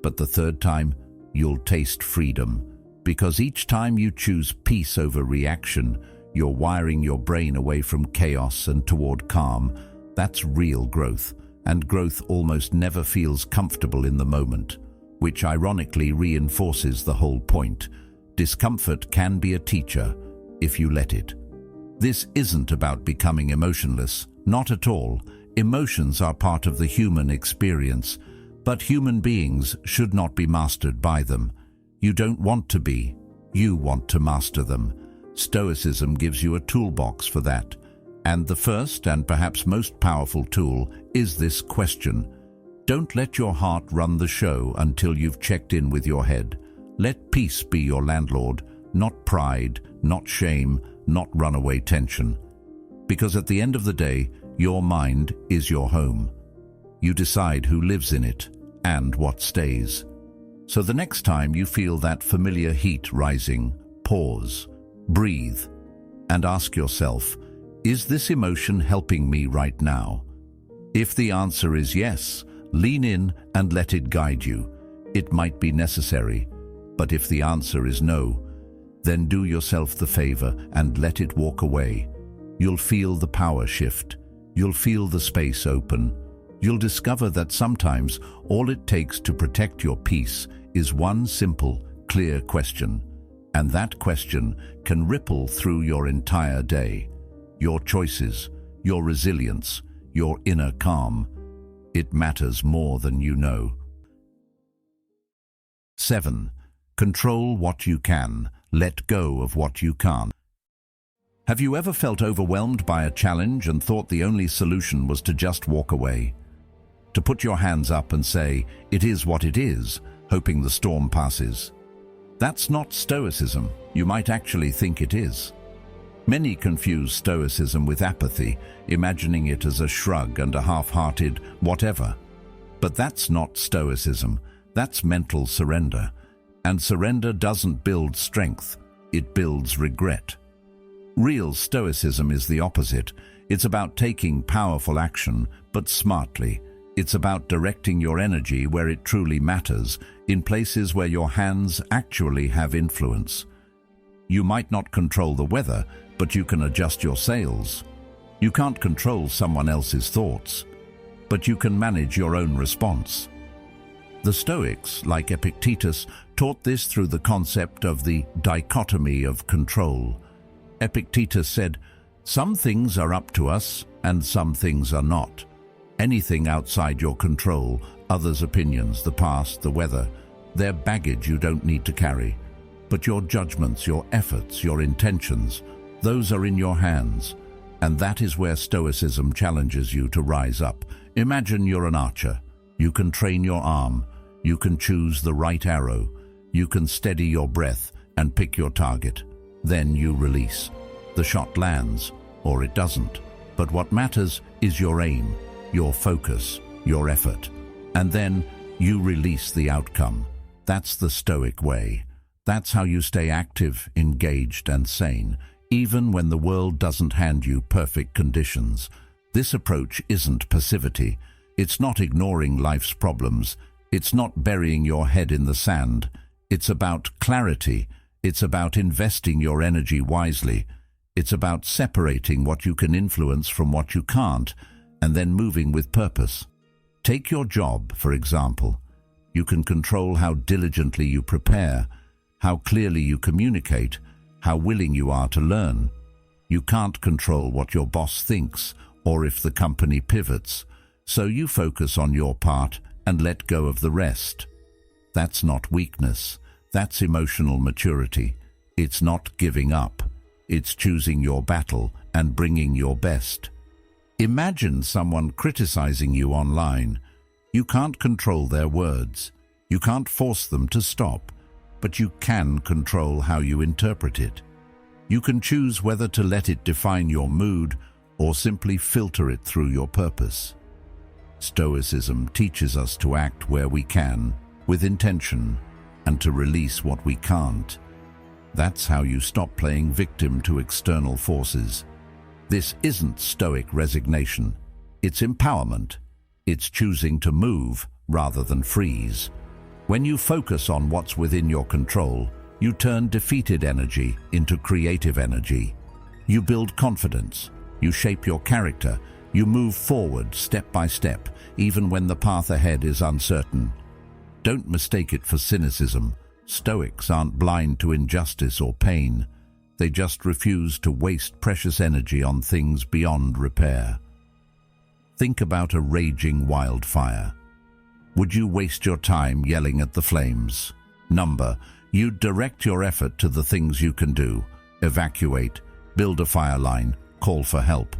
But the third time, you'll taste freedom. Because each time you choose peace over reaction, you're wiring your brain away from chaos and toward calm. That's real growth. And growth almost never feels comfortable in the moment, which ironically reinforces the whole point. Discomfort can be a teacher if you let it. This isn't about becoming emotionless, not at all. Emotions are part of the human experience, but human beings should not be mastered by them. You don't want to be, you want to master them. Stoicism gives you a toolbox for that. And the first and perhaps most powerful tool is this question. Don't let your heart run the show until you've checked in with your head. Let peace be your landlord, not pride, not shame, not runaway tension. Because at the end of the day, your mind is your home. You decide who lives in it and what stays. So the next time you feel that familiar heat rising, pause, breathe, and ask yourself, is this emotion helping me right now? If the answer is yes, lean in and let it guide you. It might be necessary, but if the answer is no, then do yourself the favor and let it walk away. You'll feel the power shift. You'll feel the space open. You'll discover that sometimes all it takes to protect your peace is one simple, clear question. And that question can ripple through your entire day. Your choices, your resilience, your inner calm. It matters more than you know. 7. Control what you can. Let go of what you can't. Have you ever felt overwhelmed by a challenge and thought the only solution was to just walk away? To put your hands up and say, it is what it is, hoping the storm passes? That's not Stoicism. You might actually think it is. Many confuse Stoicism with apathy, imagining it as a shrug and a half-hearted whatever. But that's not Stoicism. That's mental surrender. And surrender doesn't build strength. It builds regret. Real Stoicism is the opposite. It's about taking powerful action, but smartly. It's about directing your energy where it truly matters, in places where your hands actually have influence. You might not control the weather, but you can adjust your sails. You can't control someone else's thoughts, but you can manage your own response. The Stoics, like Epictetus, taught this through the concept of the dichotomy of control. Epictetus said, "Some things are up to us and some things are not. Anything outside your control, others' opinions, the past, the weather, they're baggage you don't need to carry. But your judgments, your efforts, your intentions, those are in your hands." And that is where Stoicism challenges you to rise up. Imagine you're an archer. You can train your arm. You can choose the right arrow. You can steady your breath and pick your target. Then you release. The shot lands, or it doesn't. But what matters is your aim, your focus, your effort. And then you release the outcome. That's the Stoic way. That's how you stay active, engaged, and sane, even when the world doesn't hand you perfect conditions. This approach isn't passivity. It's not ignoring life's problems. It's not burying your head in the sand. It's about clarity. It's about investing your energy wisely. It's about separating what you can influence from what you can't, and then moving with purpose. Take your job, for example. You can control how diligently you prepare, how clearly you communicate, how willing you are to learn. You can't control what your boss thinks or if the company pivots, so you focus on your part and let go of the rest. That's not weakness. That's emotional maturity. It's not giving up. It's choosing your battle and bringing your best. Imagine someone criticizing you online. You can't control their words. You can't force them to stop, but you can control how you interpret it. You can choose whether to let it define your mood or simply filter it through your purpose. Stoicism teaches us to act where we can, with intention, and to release what we can't. That's how you stop playing victim to external forces. This isn't Stoic resignation. It's empowerment. It's choosing to move rather than freeze. When you focus on what's within your control, you turn defeated energy into creative energy. You build confidence. You shape your character. You move forward step by step, even when the path ahead is uncertain. Don't mistake it for cynicism. Stoics aren't blind to injustice or pain. They just refuse to waste precious energy on things beyond repair. Think about a raging wildfire. Would you waste your time yelling at the flames? You'd direct your effort to the things you can do. Evacuate, build a fire line, call for help.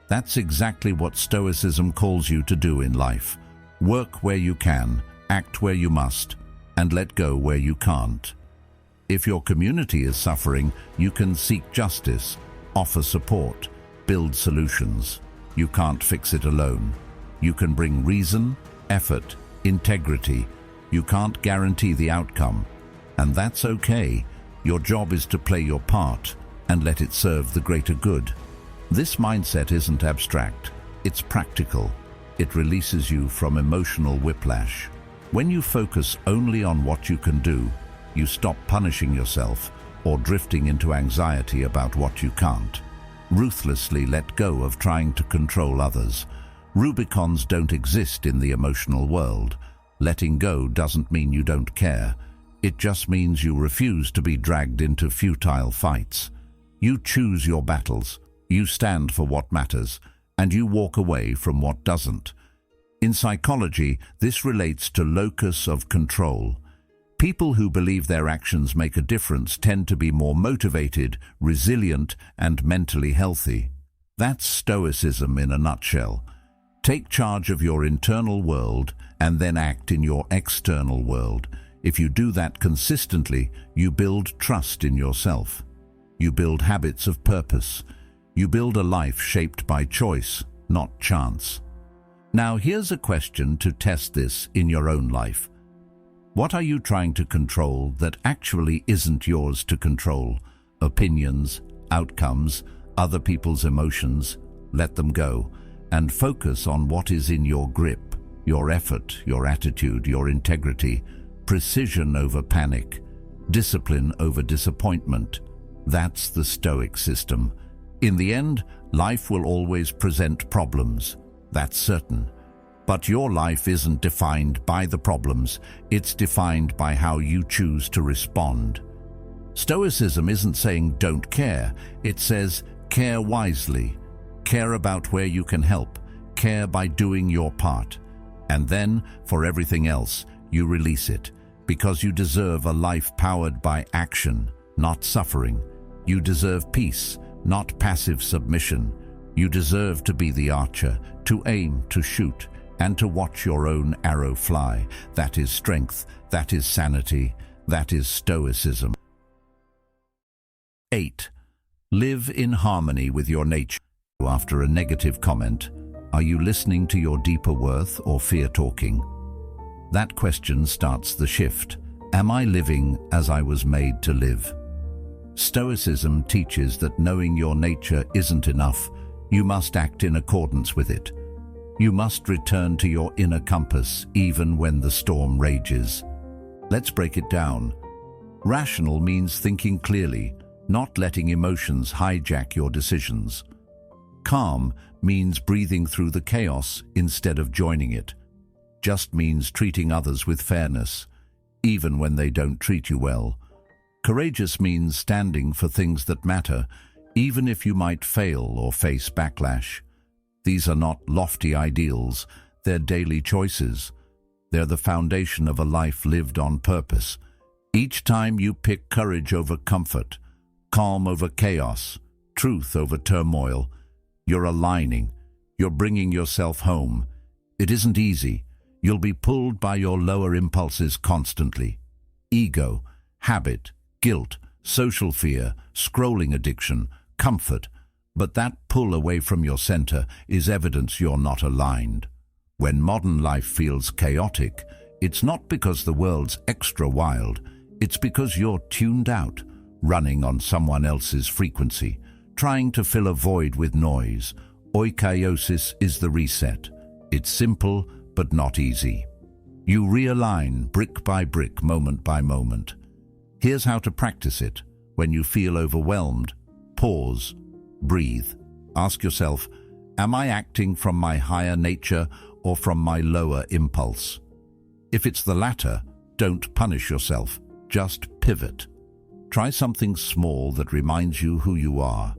That's exactly what Stoicism calls you to do in life. Work where you can, act where you must, and let go where you can't. If your community is suffering, you can seek justice, offer support, build solutions. You can't fix it alone. You can bring reason, effort, integrity. You can't guarantee the outcome, and that's okay. Your job is to play your part and let it serve the greater good. This mindset isn't abstract, it's practical. It releases you from emotional whiplash. When you focus only on what you can do, you stop punishing yourself or drifting into anxiety about what you can't. Ruthlessly let go of trying to control others. Rubicons don't exist in the emotional world. Letting go doesn't mean you don't care. It just means you refuse to be dragged into futile fights. You choose your battles, you stand for what matters, and you walk away from what doesn't. In psychology, this relates to locus of control. People who believe their actions make a difference tend to be more motivated, resilient, and mentally healthy. That's Stoicism in a nutshell. Take charge of your internal world and then act in your external world. If you do that consistently, you build trust in yourself. You build habits of purpose. You build a life shaped by choice, not chance. Now here's a question to test this in your own life. What are you trying to control that actually isn't yours to control? Opinions, outcomes, other people's emotions? Let them go and focus on what is in your grip. your effort, your attitude, your integrity, precision over panic, discipline over disappointment. That's the Stoic system. In the end, life will always present problems. That's certain. But your life isn't defined by the problems. It's defined by how you choose to respond. Stoicism isn't saying don't care. It says care wisely. Care about where you can help. Care by doing your part. And then, for everything else, you release it. Because you deserve a life powered by action, not suffering. You deserve peace, not passive submission. You deserve to be the archer, to aim, to shoot, and to watch your own arrow fly. That is strength, that is sanity, that is Stoicism. 8. Live in harmony with your nature. After a negative comment, are you listening to your deeper worth or fear talking? That question starts the shift. Am I living as I was made to live? Stoicism teaches that knowing your nature isn't enough. You must act in accordance with it. You must return to your inner compass even when the storm rages. Let's break it down. Rational means thinking clearly, not letting emotions hijack your decisions. Calm means breathing through the chaos instead of joining it. Just means treating others with fairness, even when they don't treat you well. Courageous means standing for things that matter, even if you might fail or face backlash. These are not lofty ideals, they're daily choices. They're the foundation of a life lived on purpose. Each time you pick courage over comfort, calm over chaos, truth over turmoil, you're aligning, you're bringing yourself home. It isn't easy. You'll be pulled by your lower impulses constantly. Ego, habit, guilt, social fear, scrolling addiction, comfort. But that pull away from your center is evidence you're not aligned. When modern life feels chaotic, it's not because the world's extra wild. It's because you're tuned out, running on someone else's frequency, trying to fill a void with noise. Oikeiosis is the reset. It's simple, but not easy. You realign brick by brick, moment by moment. Here's how to practice it. When you feel overwhelmed, pause, breathe. Ask yourself, am I acting from my higher nature or from my lower impulse? If it's the latter, don't punish yourself. Just pivot. Try something small that reminds you who you are.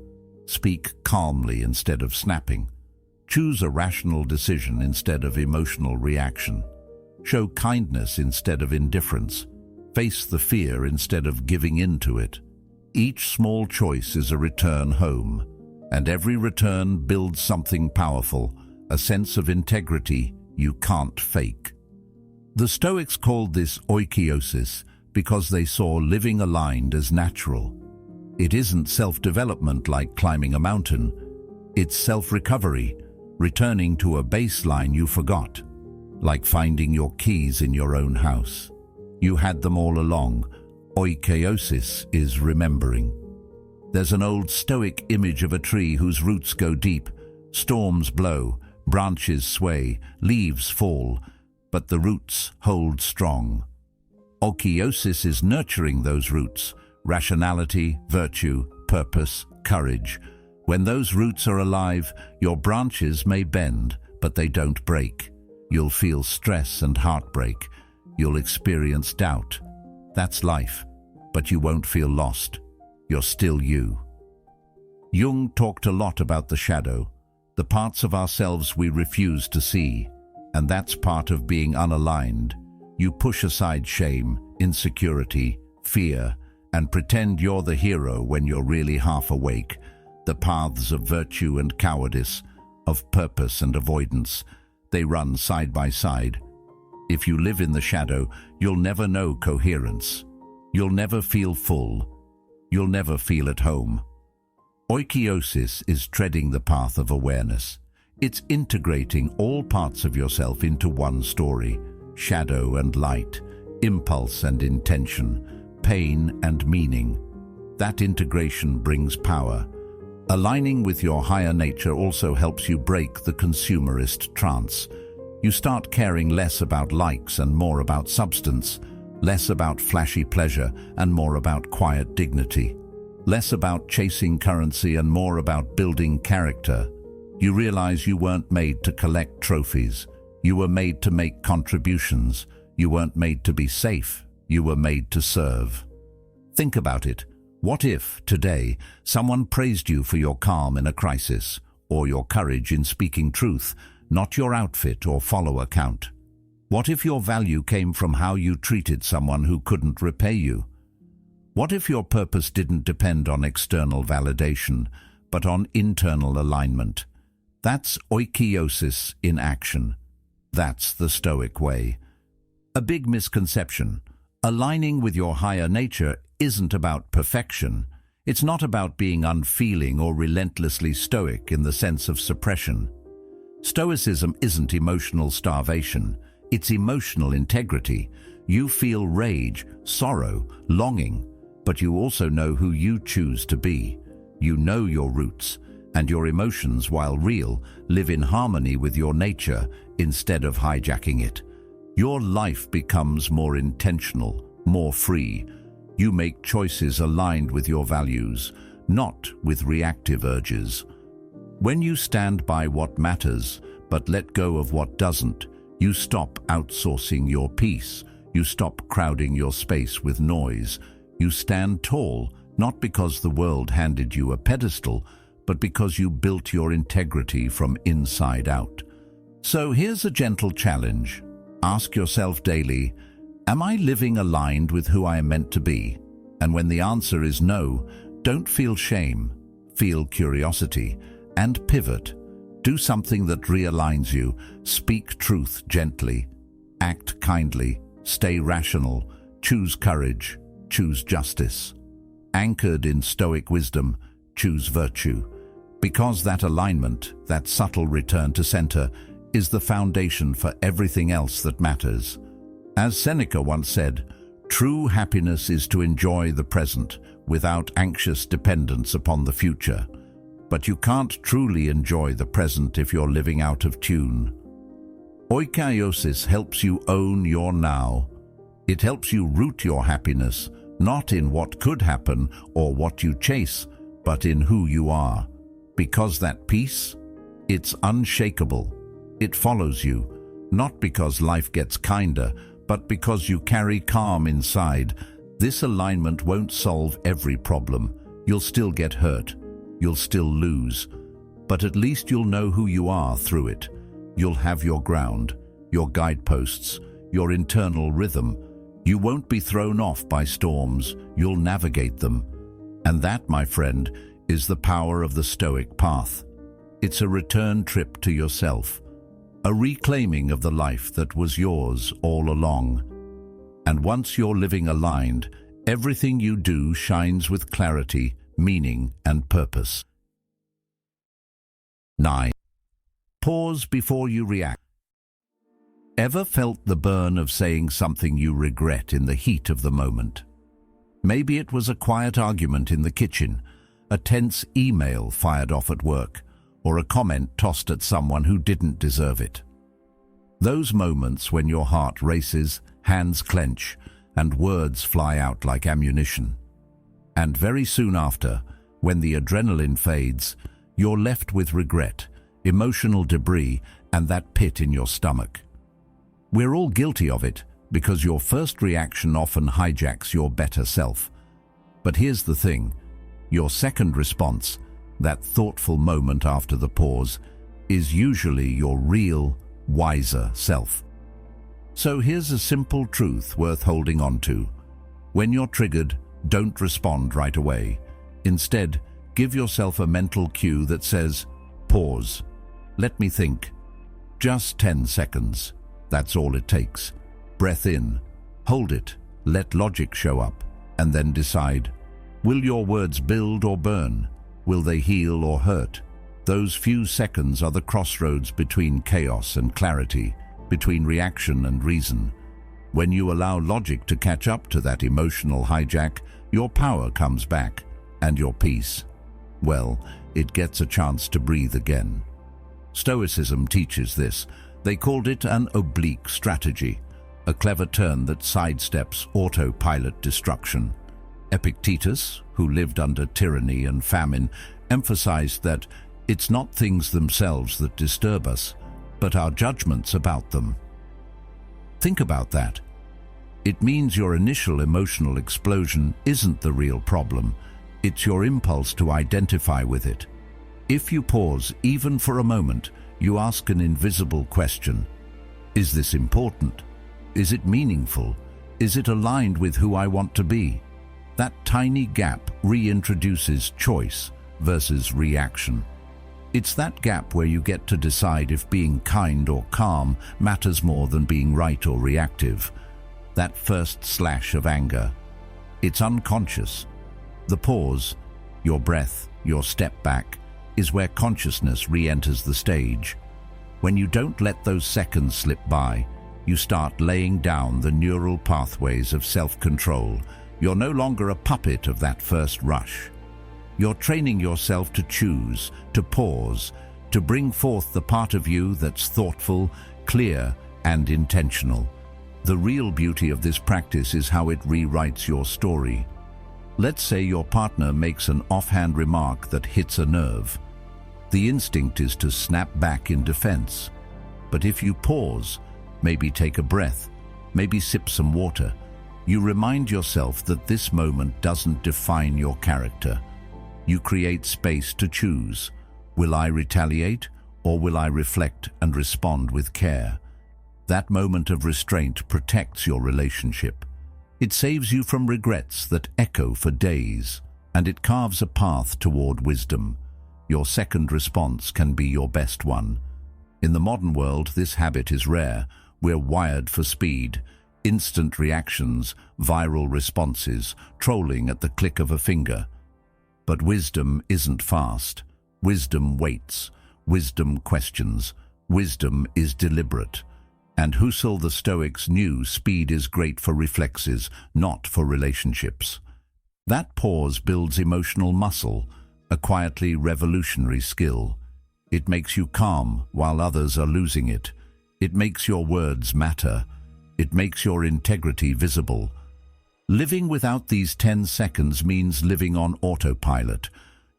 Speak calmly instead of snapping. Choose a rational decision instead of emotional reaction. Show kindness instead of indifference. Face the fear instead of giving in to it. Each small choice is a return home, and every return builds something powerful, a sense of integrity you can't fake. The Stoics called this oikeiosis because they saw living aligned as natural. It isn't self-development like climbing a mountain. It's self-recovery, returning to a baseline you forgot, like finding your keys in your own house. You had them all along. Oikeiosis is remembering. There's an old Stoic image of a tree whose roots go deep. Storms blow, branches sway, leaves fall, but the roots hold strong. Oikeiosis is nurturing those roots. Rationality, virtue, purpose, courage. When those roots are alive, your branches may bend, but they don't break. You'll feel stress and heartbreak. You'll experience doubt. That's life, but you won't feel lost. You're still you. Jung talked a lot about the shadow, the parts of ourselves we refuse to see, and that's part of being unaligned. You push aside shame, insecurity, fear, and pretend you're the hero when you're really half awake. The paths of virtue and cowardice, of purpose and avoidance, they run side by side. If you live in the shadow, you'll never know coherence. You'll never feel full. You'll never feel at home. Oikeiosis is treading the path of awareness. It's integrating all parts of yourself into one story: shadow and light, impulse and intention, pain and meaning. That integration brings power. Aligning with your higher nature also helps you break the consumerist trance. You start caring less about likes and more about substance, less about flashy pleasure and more about quiet dignity, less about chasing currency and more about building character. You realize you weren't made to collect trophies. You were made to make contributions. You weren't made to be safe. You were made to serve. Think about it. What if, today, someone praised you for your calm in a crisis, or your courage in speaking truth, not your outfit or follower count? What if your value came from how you treated someone who couldn't repay you? What if your purpose didn't depend on external validation, but on internal alignment? That's oikeiosis in action. That's the Stoic way. A big misconception. Aligning with your higher nature isn't about perfection. It's not about being unfeeling or relentlessly stoic in the sense of suppression. Stoicism isn't emotional starvation. It's emotional integrity. You feel rage, sorrow, longing, but you also know who you choose to be. You know your roots, and your emotions, while real, live in harmony with your nature instead of hijacking it. Your life becomes more intentional, more free. You make choices aligned with your values, not with reactive urges. When you stand by what matters, but let go of what doesn't, you stop outsourcing your peace. You stop crowding your space with noise. You stand tall, not because the world handed you a pedestal, but because you built your integrity from inside out. So here's a gentle challenge. Ask yourself daily, am I living aligned with who I am meant to be? And when the answer is no, don't feel shame, feel curiosity, and pivot. Do something that realigns you. Speak truth gently, act kindly, stay rational, choose courage, choose justice. Anchored in Stoic wisdom, choose virtue. Because that alignment, that subtle return to center, is the foundation for everything else that matters. As Seneca once said, true happiness is to enjoy the present without anxious dependence upon the future. But you can't truly enjoy the present if you're living out of tune. Oikeiosis helps you own your now. It helps you root your happiness, not in what could happen or what you chase, but in who you are. Because that peace, it's unshakable. It follows you, not because life gets kinder, but because you carry calm inside. This alignment won't solve every problem. You'll still get hurt. You'll still lose. But at least you'll know who you are through it. You'll have your ground, your guideposts, your internal rhythm. You won't be thrown off by storms. You'll navigate them. And that, my friend, is the power of the Stoic path. It's a return trip to yourself, a reclaiming of the life that was yours all along. And once you're living aligned, everything you do shines with clarity, meaning, and purpose. 9. Pause before you react. Ever felt the burn of saying something you regret in the heat of the moment? Maybe it was a quiet argument in the kitchen, a tense email fired off at work, or a comment tossed at someone who didn't deserve it. Those moments when your heart races, hands clench, and words fly out like ammunition. And very soon after, when the adrenaline fades, you're left with regret, emotional debris, and that pit in your stomach. We're all guilty of it, because your first reaction often hijacks your better self. But here's the thing. Your second response, that thoughtful moment after the pause, is usually your real, wiser self. So here's a simple truth worth holding on to. When you're triggered, don't respond right away. Instead, give yourself a mental cue that says, pause. Let me think. Just 10 seconds. That's all it takes. Breath in, hold it, let logic show up, and then decide. Will your words build or burn? Will they heal or hurt? Those few seconds are the crossroads between chaos and clarity, between reaction and reason. When you allow logic to catch up to that emotional hijack, your power comes back, and your peace, well, it gets a chance to breathe again. Stoicism teaches this, They called it an oblique strategy, a clever turn that sidesteps autopilot destruction. Epictetus, who lived under tyranny and famine, emphasized that it's not things themselves that disturb us, but our judgments about them. Think about that. It means your initial emotional explosion isn't the real problem. It's your impulse to identify with it. If you pause, even for a moment, you ask an invisible question. Is this important? Is it meaningful? Is it aligned with who I want to be? That tiny gap reintroduces choice versus reaction. It's that gap where you get to decide if being kind or calm matters more than being right or reactive. That first slash of anger. It's unconscious. The pause, your breath, your step back, is where consciousness re-enters the stage. When you don't let those seconds slip by, you start laying down the neural pathways of self-control. You're no longer a puppet of that first rush. You're training yourself to choose, to pause, to bring forth the part of you that's thoughtful, clear, and intentional. The real beauty of this practice is how it rewrites your story. Let's say your partner makes an offhand remark that hits a nerve. The instinct is to snap back in defense. But if you pause, maybe take a breath, maybe sip some water, you remind yourself that this moment doesn't define your character. You create space to choose. Will I retaliate, or will I reflect and respond with care? That moment of restraint protects your relationship. It saves you from regrets that echo for days, and it carves a path toward wisdom. Your second response can be your best one. In the modern world, this habit is rare. We're wired for speed, instant reactions, viral responses, trolling at the click of a finger. But wisdom isn't fast. Wisdom waits. Wisdom questions. Wisdom is deliberate. And Husserl the Stoics knew speed is great for reflexes, not for relationships. That pause builds emotional muscle, a quietly revolutionary skill. It makes you calm while others are losing it. It makes your words matter. It makes your integrity visible. Living without these 10 seconds means living on autopilot.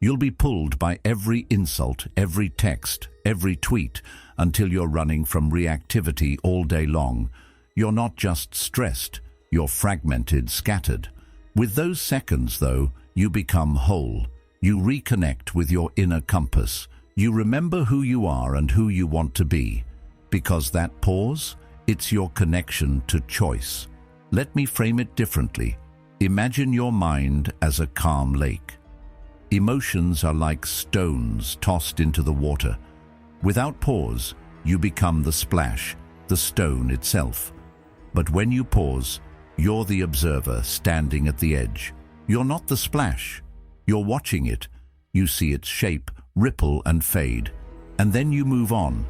You'll be pulled by every insult, every text, every tweet, until you're running from reactivity all day long. You're not just stressed, you're fragmented, scattered. With those seconds, though, you become whole. You reconnect with your inner compass. You remember who you are and who you want to be. Because that pause, it's your connection to choice. Let me frame it differently. Imagine your mind as a calm lake. Emotions are like stones tossed into the water. Without pause, you become the splash, the stone itself. But when you pause, you're the observer standing at the edge. You're not the splash. You're watching it. You see its shape, ripple and fade. And then you move on.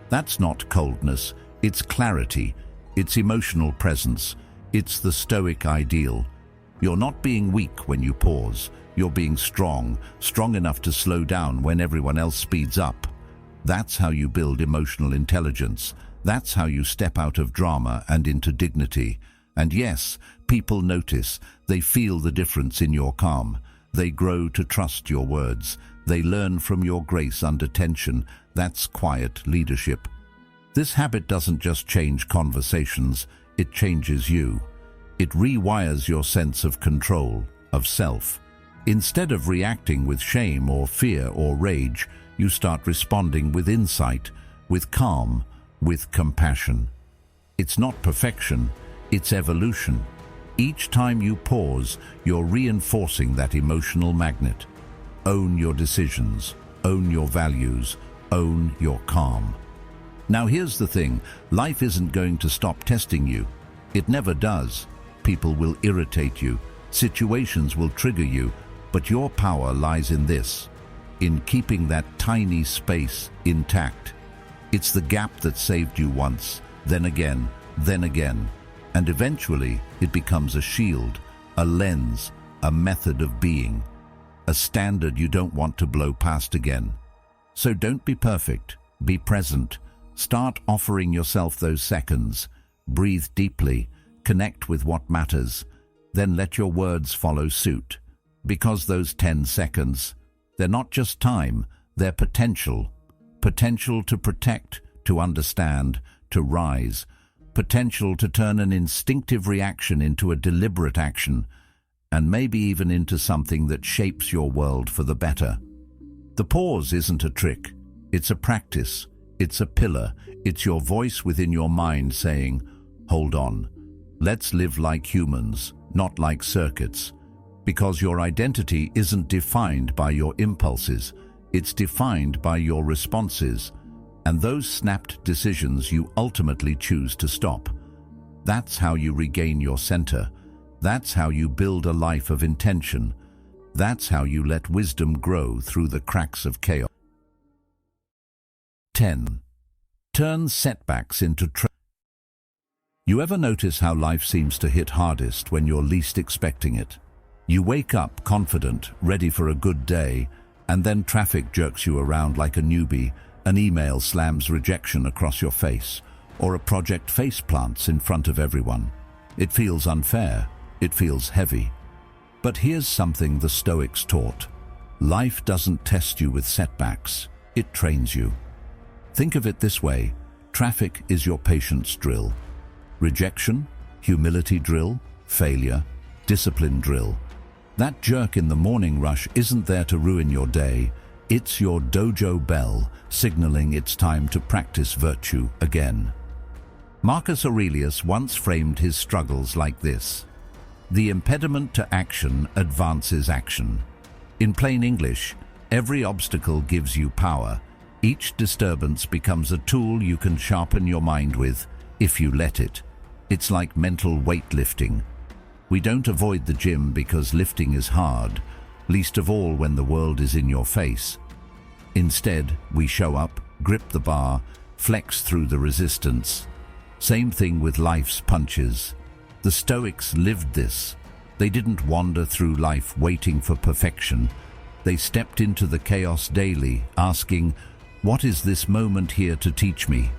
That's not coldness, it's clarity, it's emotional presence. It's the Stoic ideal. You're not being weak when you pause. You're being strong, strong enough to slow down when everyone else speeds up. That's how you build emotional intelligence. That's how you step out of drama and into dignity. And yes, people notice. They feel the difference in your calm. They grow to trust your words. They learn from your grace under tension. That's quiet leadership. This habit doesn't just change conversations. It changes you. It rewires your sense of control, of self. Instead of reacting with shame or fear or rage, you start responding with insight, with calm, with compassion. It's not perfection, it's evolution. Each time you pause, you're reinforcing that emotional magnet. Own your decisions, own your values, own your calm. Now here's the thing, life isn't going to stop testing you. It never does. People will irritate you, situations will trigger you, but your power lies in this, in keeping that tiny space intact. It's the gap that saved you once, then again, and eventually it becomes a shield, a lens, a method of being, a standard you don't want to blow past again. So don't be perfect, be present. Start offering yourself those seconds. Breathe deeply, connect with what matters, then let your words follow suit. Because those 10 seconds, they're not just time, they're potential. Potential to protect, to understand, to rise. Potential to turn an instinctive reaction into a deliberate action, and maybe even into something that shapes your world for the better. The pause isn't a trick, it's a practice, it's a pillar, it's your voice within your mind saying, hold on, let's live like humans, not like circuits. Because your identity isn't defined by your impulses, it's defined by your responses, and those snapped decisions you ultimately choose to stop. That's how you regain your center. That's how you build a life of intention. That's how you let wisdom grow through the cracks of chaos. 10. Turn setbacks into You ever notice how life seems to hit hardest when you're least expecting it? You wake up confident, ready for a good day, and then traffic jerks you around like a newbie, an email slams rejection across your face, or a project face plants in front of everyone. It feels unfair. It feels heavy. But here's something the Stoics taught. Life doesn't test you with setbacks. It trains you. Think of it this way. Traffic is your patience drill. Rejection, humility drill, failure, discipline drill. That jerk in the morning rush isn't there to ruin your day. It's your dojo bell signaling it's time to practice virtue again. Marcus Aurelius once framed his struggles like this. The impediment to action advances action. In plain English, every obstacle gives you power. Each disturbance becomes a tool you can sharpen your mind with, if you let it. It's like mental weightlifting. We don't avoid the gym because lifting is hard, least of all when the world is in your face. Instead, we show up, grip the bar, flex through the resistance. Same thing with life's punches. The Stoics lived this. They didn't wander through life waiting for perfection. They stepped into the chaos daily, asking, what is this moment here to teach me?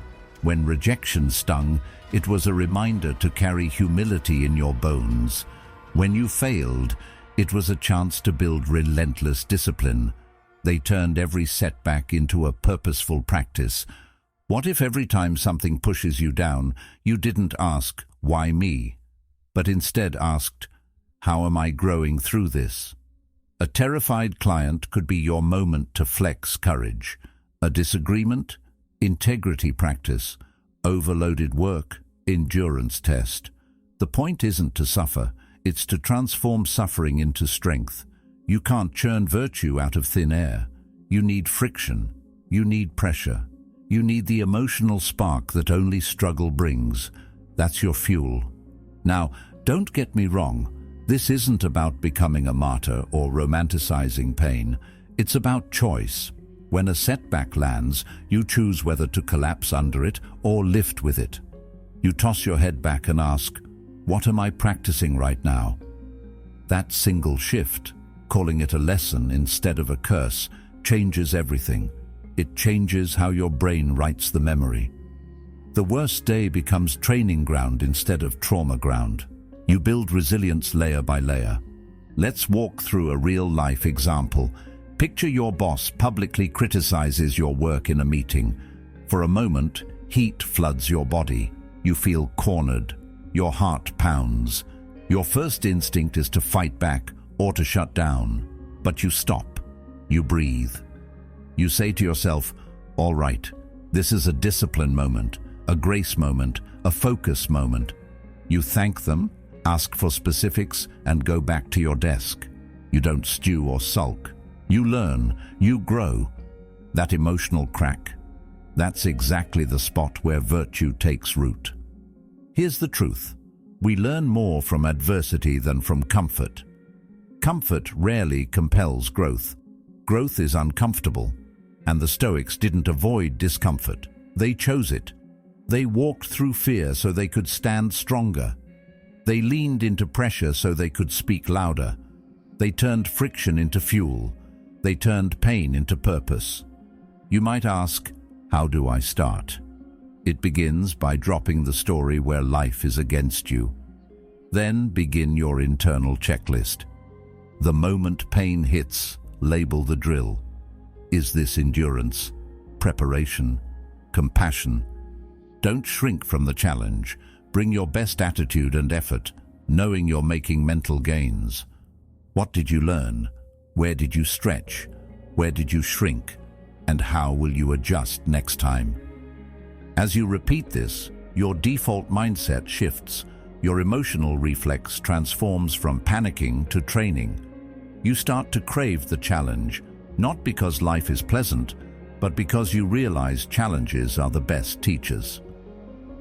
When rejection stung, it was a reminder to carry humility in your bones. When you failed, it was a chance to build relentless discipline. They turned every setback into a purposeful practice. What if every time something pushes you down, you didn't ask, why me? But instead asked, how am I growing through this? A terrified client could be your moment to flex courage. A disagreement? Integrity practice. Overloaded work? Endurance test. The point isn't to suffer, it's to transform suffering into strength. You can't churn virtue out of thin air. You need friction. You need pressure. You need the emotional spark that only struggle brings. That's your fuel. Now, don't get me wrong. This isn't about becoming a martyr or romanticizing pain. It's about choice. When a setback lands, you choose whether to collapse under it or lift with it. You toss your head back and ask, what am I practicing right now? That single shift, calling it a lesson instead of a curse, changes everything. It changes how your brain writes the memory. The worst day becomes training ground instead of trauma ground. You build resilience layer by layer. Let's walk through a real-life example. Picture your boss publicly criticizes your work in a meeting. For a moment, heat floods your body. You feel cornered. Your heart pounds. Your first instinct is to fight back or to shut down. But you stop. You breathe. You say to yourself, all right, this is a discipline moment, a grace moment, a focus moment. You thank them, ask for specifics, and go back to your desk. You don't stew or sulk. You learn, you grow. That emotional crack, that's exactly the spot where virtue takes root. Here's the truth. We learn more from adversity than from comfort. Comfort rarely compels growth. Growth is uncomfortable. And the Stoics didn't avoid discomfort. They chose it. They walked through fear so they could stand stronger. They leaned into pressure so they could speak louder. They turned friction into fuel. They turned pain into purpose. You might ask, how do I start? It begins by dropping the story where life is against you. Then begin your internal checklist. The moment pain hits, label the drill. Is this endurance, preparation, compassion? Don't shrink from the challenge. Bring your best attitude and effort, knowing you're making mental gains. What did you learn? Where did you stretch? Where did you shrink? And how will you adjust next time? As you repeat this, your default mindset shifts. Your emotional reflex transforms from panicking to training. You start to crave the challenge, not because life is pleasant, but because you realize challenges are the best teachers.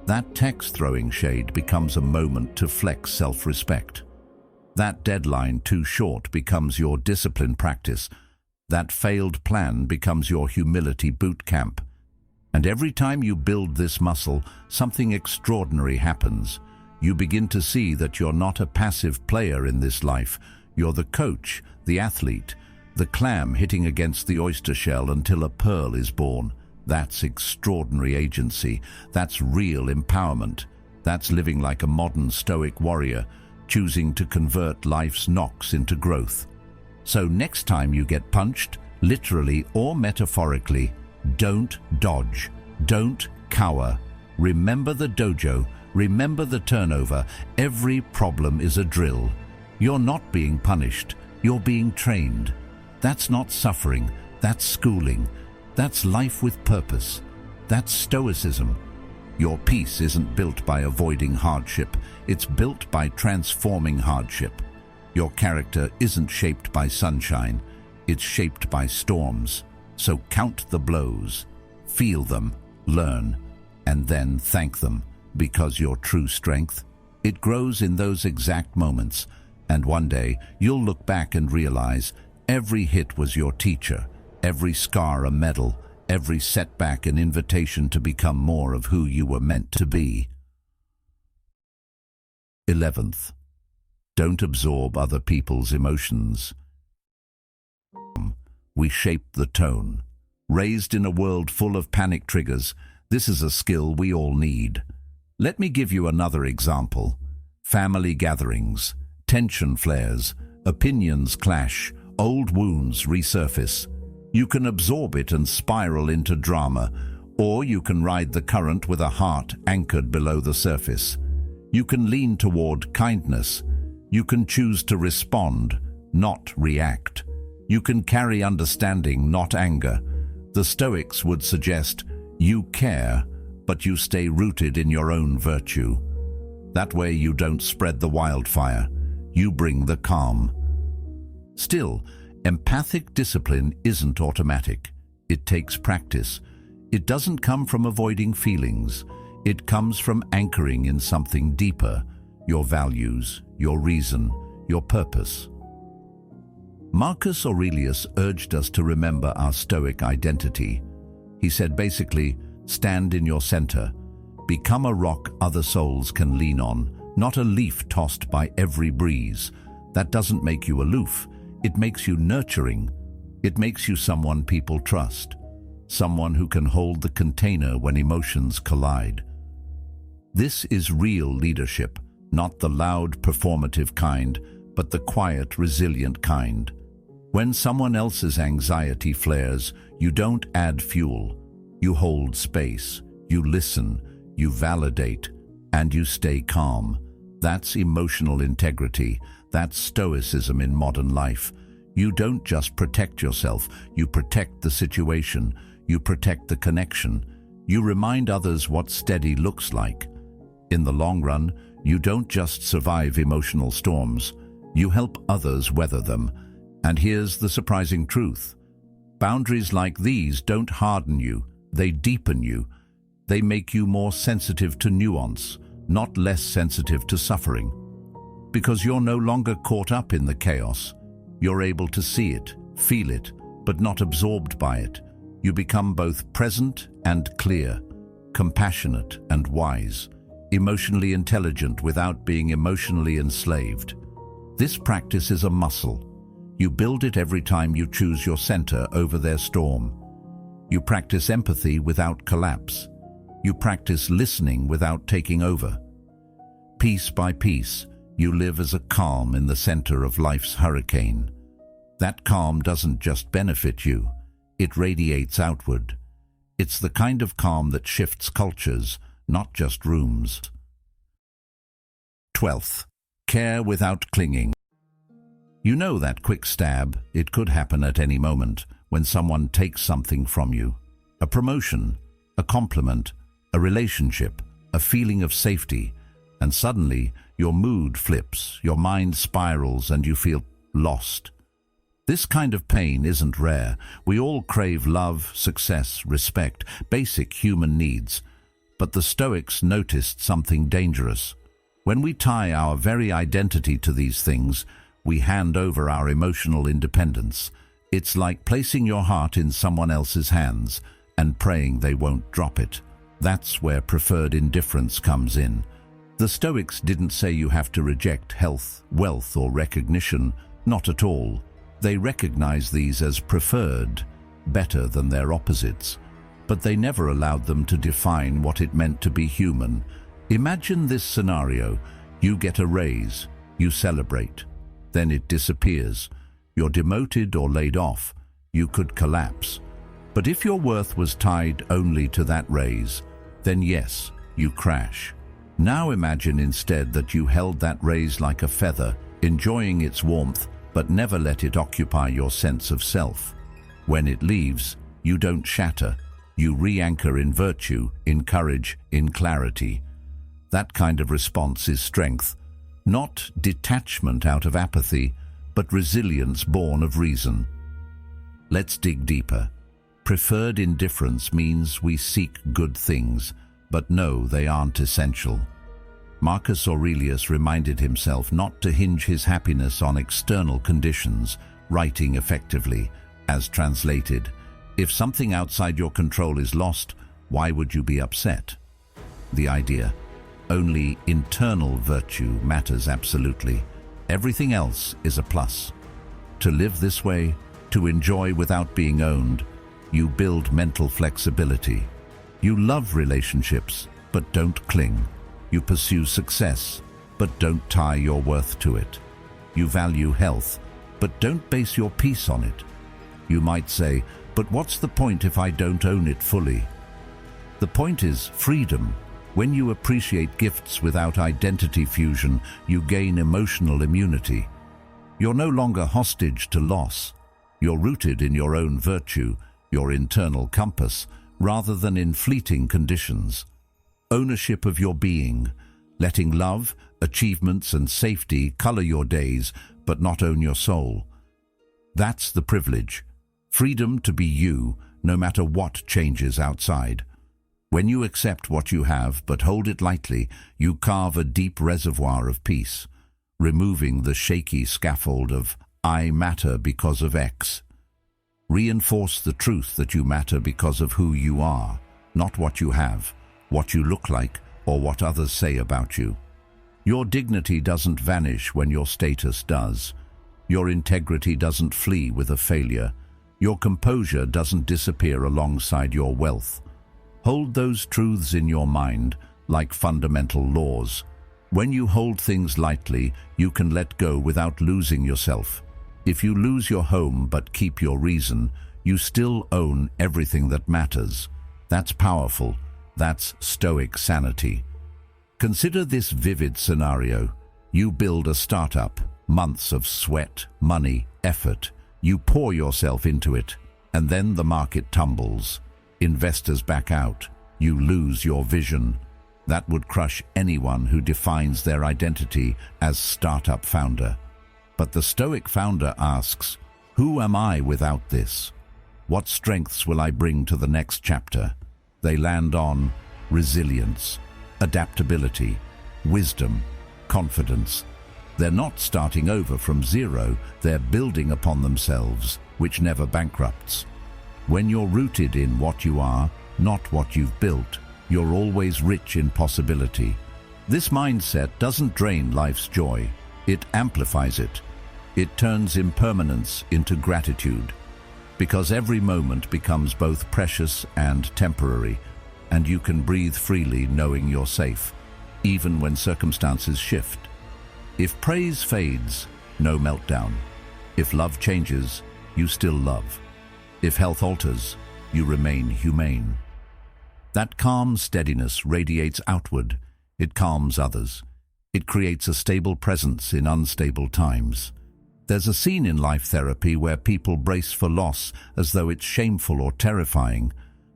That text-throwing shade becomes a moment to flex self-respect. That deadline too short becomes your discipline practice. That failed plan becomes your humility boot camp. And every time you build this muscle, something extraordinary happens. You begin to see that you're not a passive player in this life. You're the coach, the athlete, the clam hitting against the oyster shell until a pearl is born. That's extraordinary agency. That's real empowerment. That's living like a modern Stoic warrior, choosing to convert life's knocks into growth. So next time you get punched, literally or metaphorically, don't dodge, don't cower. Remember the dojo, remember the turnover. Every problem is a drill. You're not being punished, you're being trained. That's not suffering, that's schooling. That's life with purpose. That's stoicism. Your peace isn't built by avoiding hardship, it's built by transforming hardship. Your character isn't shaped by sunshine, it's shaped by storms. So count the blows, feel them, learn, and then thank them, because your true strength, it grows in those exact moments. And one day, you'll look back and realize every hit was your teacher, every scar a medal, every setback an invitation to become more of who you were meant to be. 11th, don't absorb other people's emotions. We shape the tone. Raised in a world full of panic triggers, this is a skill we all need. Let me give you another example. Family gatherings, tension flares, opinions clash, old wounds resurface. You can absorb it and spiral into drama, or you can ride the current with a heart anchored below the surface. You can lean toward kindness. You can choose to respond, not react. You can carry understanding, not anger. The Stoics would suggest you care, but you stay rooted in your own virtue. That way you don't spread the wildfire. You bring the calm. Still, empathic discipline isn't automatic. It takes practice. It doesn't come from avoiding feelings. It comes from anchoring in something deeper, your values, your reason, your purpose. Marcus Aurelius urged us to remember our Stoic identity. He said basically, stand in your center. Become a rock other souls can lean on, not a leaf tossed by every breeze. That doesn't make you aloof. It makes you nurturing. It makes you someone people trust. Someone who can hold the container when emotions collide. This is real leadership, not the loud, performative kind, but the quiet, resilient kind. When someone else's anxiety flares, you don't add fuel. You hold space, you listen, you validate, and you stay calm. That's emotional integrity. That's stoicism in modern life. You don't just protect yourself, you protect the situation, you protect the connection. You remind others what steady looks like. In the long run, you don't just survive emotional storms, you help others weather them. And here's the surprising truth. Boundaries like these don't harden you, they deepen you. They make you more sensitive to nuance, not less sensitive to suffering. Because you're no longer caught up in the chaos. You're able to see it, feel it, but not absorbed by it. You become both present and clear, compassionate and wise, emotionally intelligent without being emotionally enslaved. This practice is a muscle. You build it every time you choose your center over their storm. You practice empathy without collapse. You practice listening without taking over. Piece by piece, you live as a calm in the center of life's hurricane. That calm doesn't just benefit you, it radiates outward. It's the kind of calm that shifts cultures, not just rooms. 12th, care without clinging. You know that quick stab, it could happen at any moment, when someone takes something from you. A promotion, a compliment, a relationship, a feeling of safety, and suddenly your mood flips, your mind spirals, and you feel lost. This kind of pain isn't rare. We all crave love, success, respect, basic human needs. But the Stoics noticed something dangerous. When we tie our very identity to these things, we hand over our emotional independence. It's like placing your heart in someone else's hands and praying they won't drop it. That's where preferred indifference comes in. The Stoics didn't say you have to reject health, wealth, or recognition. Not at all. They recognize these as preferred, better than their opposites. But they never allowed them to define what it meant to be human. Imagine this scenario. You get a raise, you celebrate. Then it disappears. You're demoted or laid off. You could collapse. But if your worth was tied only to that raise, then yes, you crash. Now imagine instead that you held that raise like a feather, enjoying its warmth, but never let it occupy your sense of self. When it leaves, you don't shatter. You re-anchor in virtue, in courage, in clarity. That kind of response is strength, not detachment out of apathy, but resilience born of reason. Let's dig deeper. Preferred indifference means we seek good things, but know they aren't essential. Marcus Aurelius reminded himself not to hinge his happiness on external conditions, writing effectively, as translated, "If something outside your control is lost, why would you be upset?" The idea, only internal virtue matters absolutely. Everything else is a plus. To live this way, to enjoy without being owned, you build mental flexibility. You love relationships, but don't cling. You pursue success, but don't tie your worth to it. You value health, but don't base your peace on it. You might say, but what's the point if I don't own it fully? The point is freedom. When you appreciate gifts without identity fusion, you gain emotional immunity. You're no longer hostage to loss. You're rooted in your own virtue, your internal compass, rather than in fleeting conditions. Ownership of your being, letting love, achievements, and safety color your days, but not own your soul. That's the privilege. Freedom to be you, no matter what changes outside. When you accept what you have, but hold it lightly, you carve a deep reservoir of peace, removing the shaky scaffold of "I matter because of X." Reinforce the truth that you matter because of who you are, not what you have, what you look like, or what others say about you. Your dignity doesn't vanish when your status does. Your integrity doesn't flee with a failure. Your composure doesn't disappear alongside your wealth. Hold those truths in your mind like fundamental laws. When you hold things lightly, you can let go without losing yourself. If you lose your home but keep your reason, you still own everything that matters. That's powerful. That's Stoic sanity. Consider this vivid scenario. You build a startup, months of sweat, money, effort. You pour yourself into it, and then the market tumbles. Investors back out. You lose your vision. That would crush anyone who defines their identity as startup founder. But the Stoic founder asks, who am I without this? What strengths will I bring to the next chapter? They land on resilience, adaptability, wisdom, confidence. They're not starting over from zero, they're building upon themselves, which never bankrupts. When you're rooted in what you are, not what you've built, you're always rich in possibility. This mindset doesn't drain life's joy, it amplifies it. It turns impermanence into gratitude, because every moment becomes both precious and temporary. and you can breathe freely knowing you're safe, even when circumstances shift. If praise fades, no meltdown. If love changes, you still love. If health alters, you remain humane. That calm steadiness radiates outward. It calms others. It creates a stable presence in unstable times. There's a scene in life therapy where people brace for loss as though it's shameful or terrifying,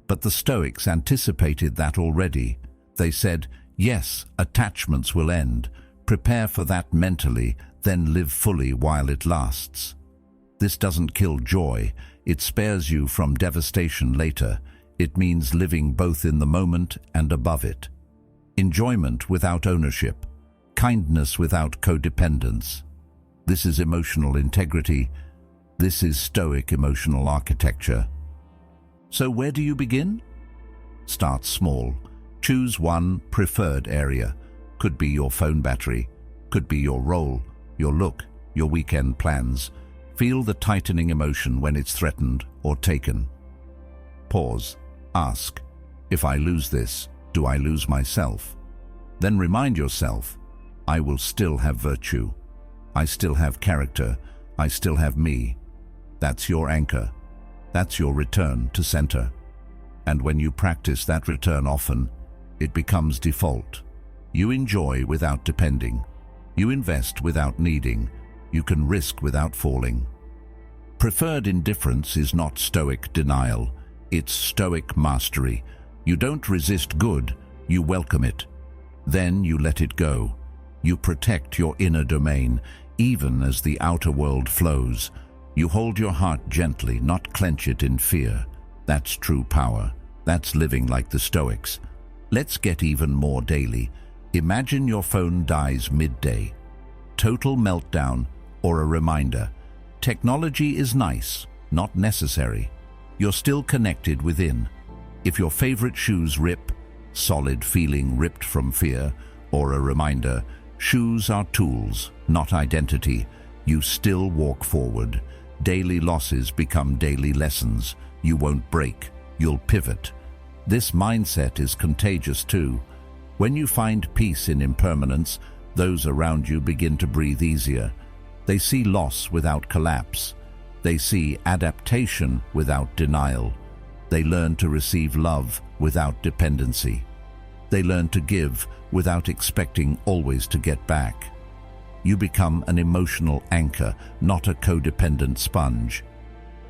but the Stoics anticipated that already. They said, yes, attachments will end. Prepare for that mentally, then live fully while it lasts. This doesn't kill joy. It spares you from devastation later. It means living both in the moment and above it. Enjoyment without ownership. Kindness without codependence. This is emotional integrity. This is Stoic emotional architecture. So where do you begin? Start small. Choose one preferred area. Could be your phone battery. Could be your role, your look, your weekend plans. Feel the tightening emotion when it's threatened or taken. Pause. Ask, if I lose this, do I lose myself? Then remind yourself, I will still have virtue. I still have character. I still have me. That's your anchor. That's your return to center. And when you practice that return often, it becomes default. You enjoy without depending. You invest without needing. You can risk without falling. Preferred indifference is not Stoic denial. It's Stoic mastery. You don't resist good, you welcome it. Then you let it go. You protect your inner domain, even as the outer world flows. You hold your heart gently, not clench it in fear. That's true power. That's living like the Stoics. Let's get even more daily. Imagine your phone dies midday. Total meltdown or a reminder. Technology is nice, not necessary. You're still connected within. If your favorite shoes rip, solid feeling ripped from fear, or a reminder, shoes are tools, not identity. You still walk forward. Daily losses become daily lessons. You won't break, you'll pivot. This mindset is contagious too. When you find peace in impermanence, those around you begin to breathe easier. They see loss without collapse. They see adaptation without denial. They learn to receive love without dependency. They learn to give without expecting always to get back. You become an emotional anchor, not a codependent sponge.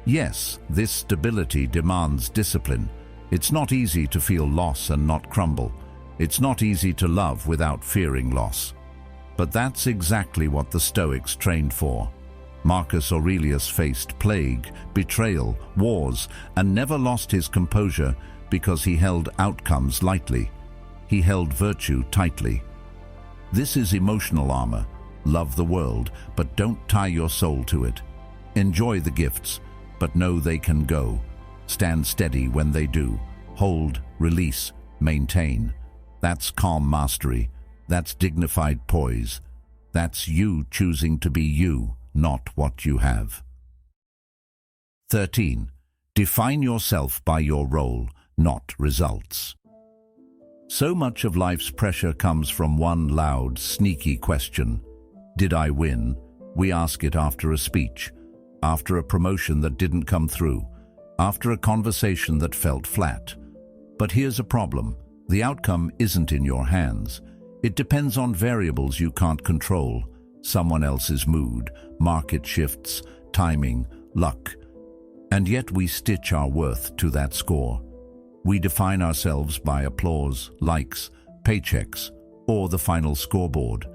Yes, this stability demands discipline. It's not easy to feel loss and not crumble. It's not easy to love without fearing loss. But that's exactly what the Stoics trained for. Marcus Aurelius faced plague, betrayal, wars, and never lost his composure because he held outcomes lightly. He held virtue tightly. This is emotional armor. Love the world, but don't tie your soul to it. Enjoy the gifts, but know they can go. Stand steady when they do. Hold, release, maintain. That's calm mastery. That's dignified poise. That's you choosing to be you, not what you have. 13. Define yourself by your role, not results. So much of life's pressure comes from one loud, sneaky question. Did I win? We ask it after a speech, after a promotion that didn't come through, after a conversation that felt flat. But here's a problem. The outcome isn't in your hands. It depends on variables you can't control. Someone else's mood, market shifts, timing, luck. And yet we stitch our worth to that score. We define ourselves by applause, likes, paychecks, or the final scoreboard.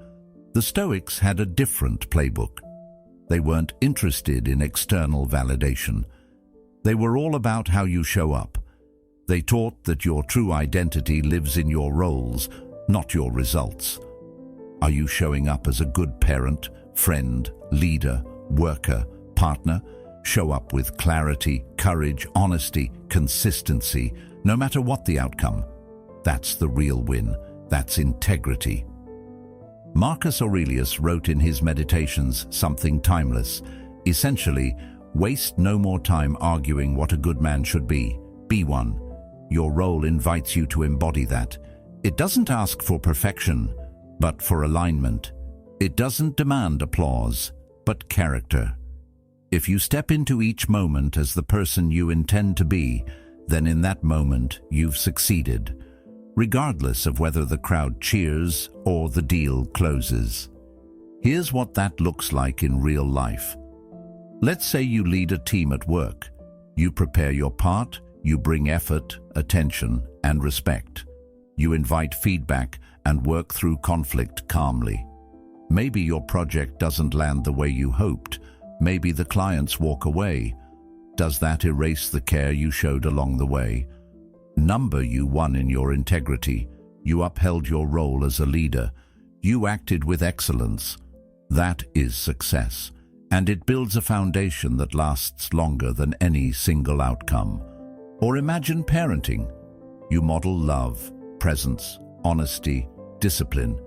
The Stoics had a different playbook. They weren't interested in external validation. They were all about how you show up. They taught that your true identity lives in your roles, not your results. Are you showing up as a good parent, friend, leader, worker, partner? Show up with clarity, courage, honesty, consistency, no matter what the outcome. That's the real win. That's integrity. Marcus Aurelius wrote in his Meditations something timeless. Essentially, waste no more time arguing what a good man should be. Be one. Your role invites you to embody that. It doesn't ask for perfection, but for alignment. It doesn't demand applause, but character. If you step into each moment as the person you intend to be, then in that moment you've succeeded, regardless of whether the crowd cheers or the deal closes. Here's what that looks like in real life. Let's say you lead a team at work. You prepare your part, you bring effort, attention, and respect. You invite feedback and work through conflict calmly. Maybe your project doesn't land the way you hoped. Maybe the clients walk away. Does that erase the care you showed along the way? Number you won in your integrity. You upheld your role as a leader. You acted with excellence. That is success, and it builds a foundation that lasts longer than any single outcome. Or imagine parenting. You model love, presence, honesty, discipline,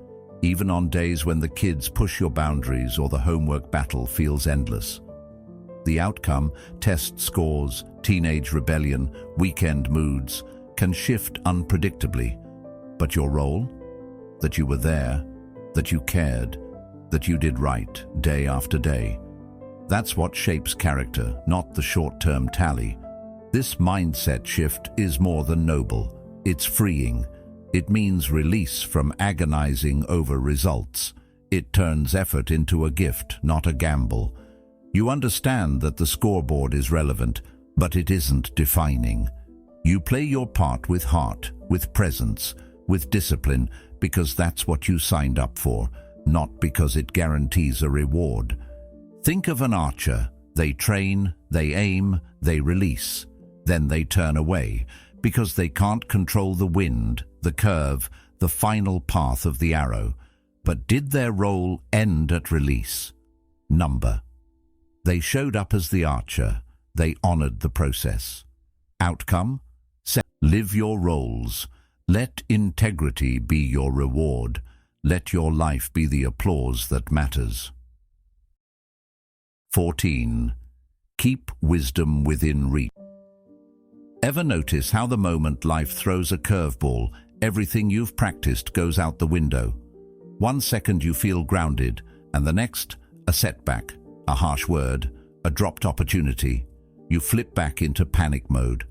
even on days when the kids push your boundaries or the homework battle feels endless. The outcome, test scores, teenage rebellion, weekend moods, can shift unpredictably. But your role? That you were there, that you cared, that you did right day after day. That's what shapes character, not the short-term tally. This mindset shift is more than noble. It's freeing. It means release from agonizing over results. It turns effort into a gift, not a gamble. You understand that the scoreboard is relevant, but it isn't defining. You play your part with heart, with presence, with discipline, because that's what you signed up for, not because it guarantees a reward. Think of an archer. They train, they aim, they release. Then they turn away, because they can't control the wind, the curve, the final path of the arrow. But did their role end at release? Number. They showed up as the archer. They honored the process. Outcome? Live your roles. Let integrity be your reward. Let your life be the applause that matters. 14. Keep wisdom within reach. Ever notice how the moment life throws a curveball, everything you've practiced goes out the window? 1 second you feel grounded, and the next, a setback, a harsh word, a dropped opportunity. You flip back into panic mode.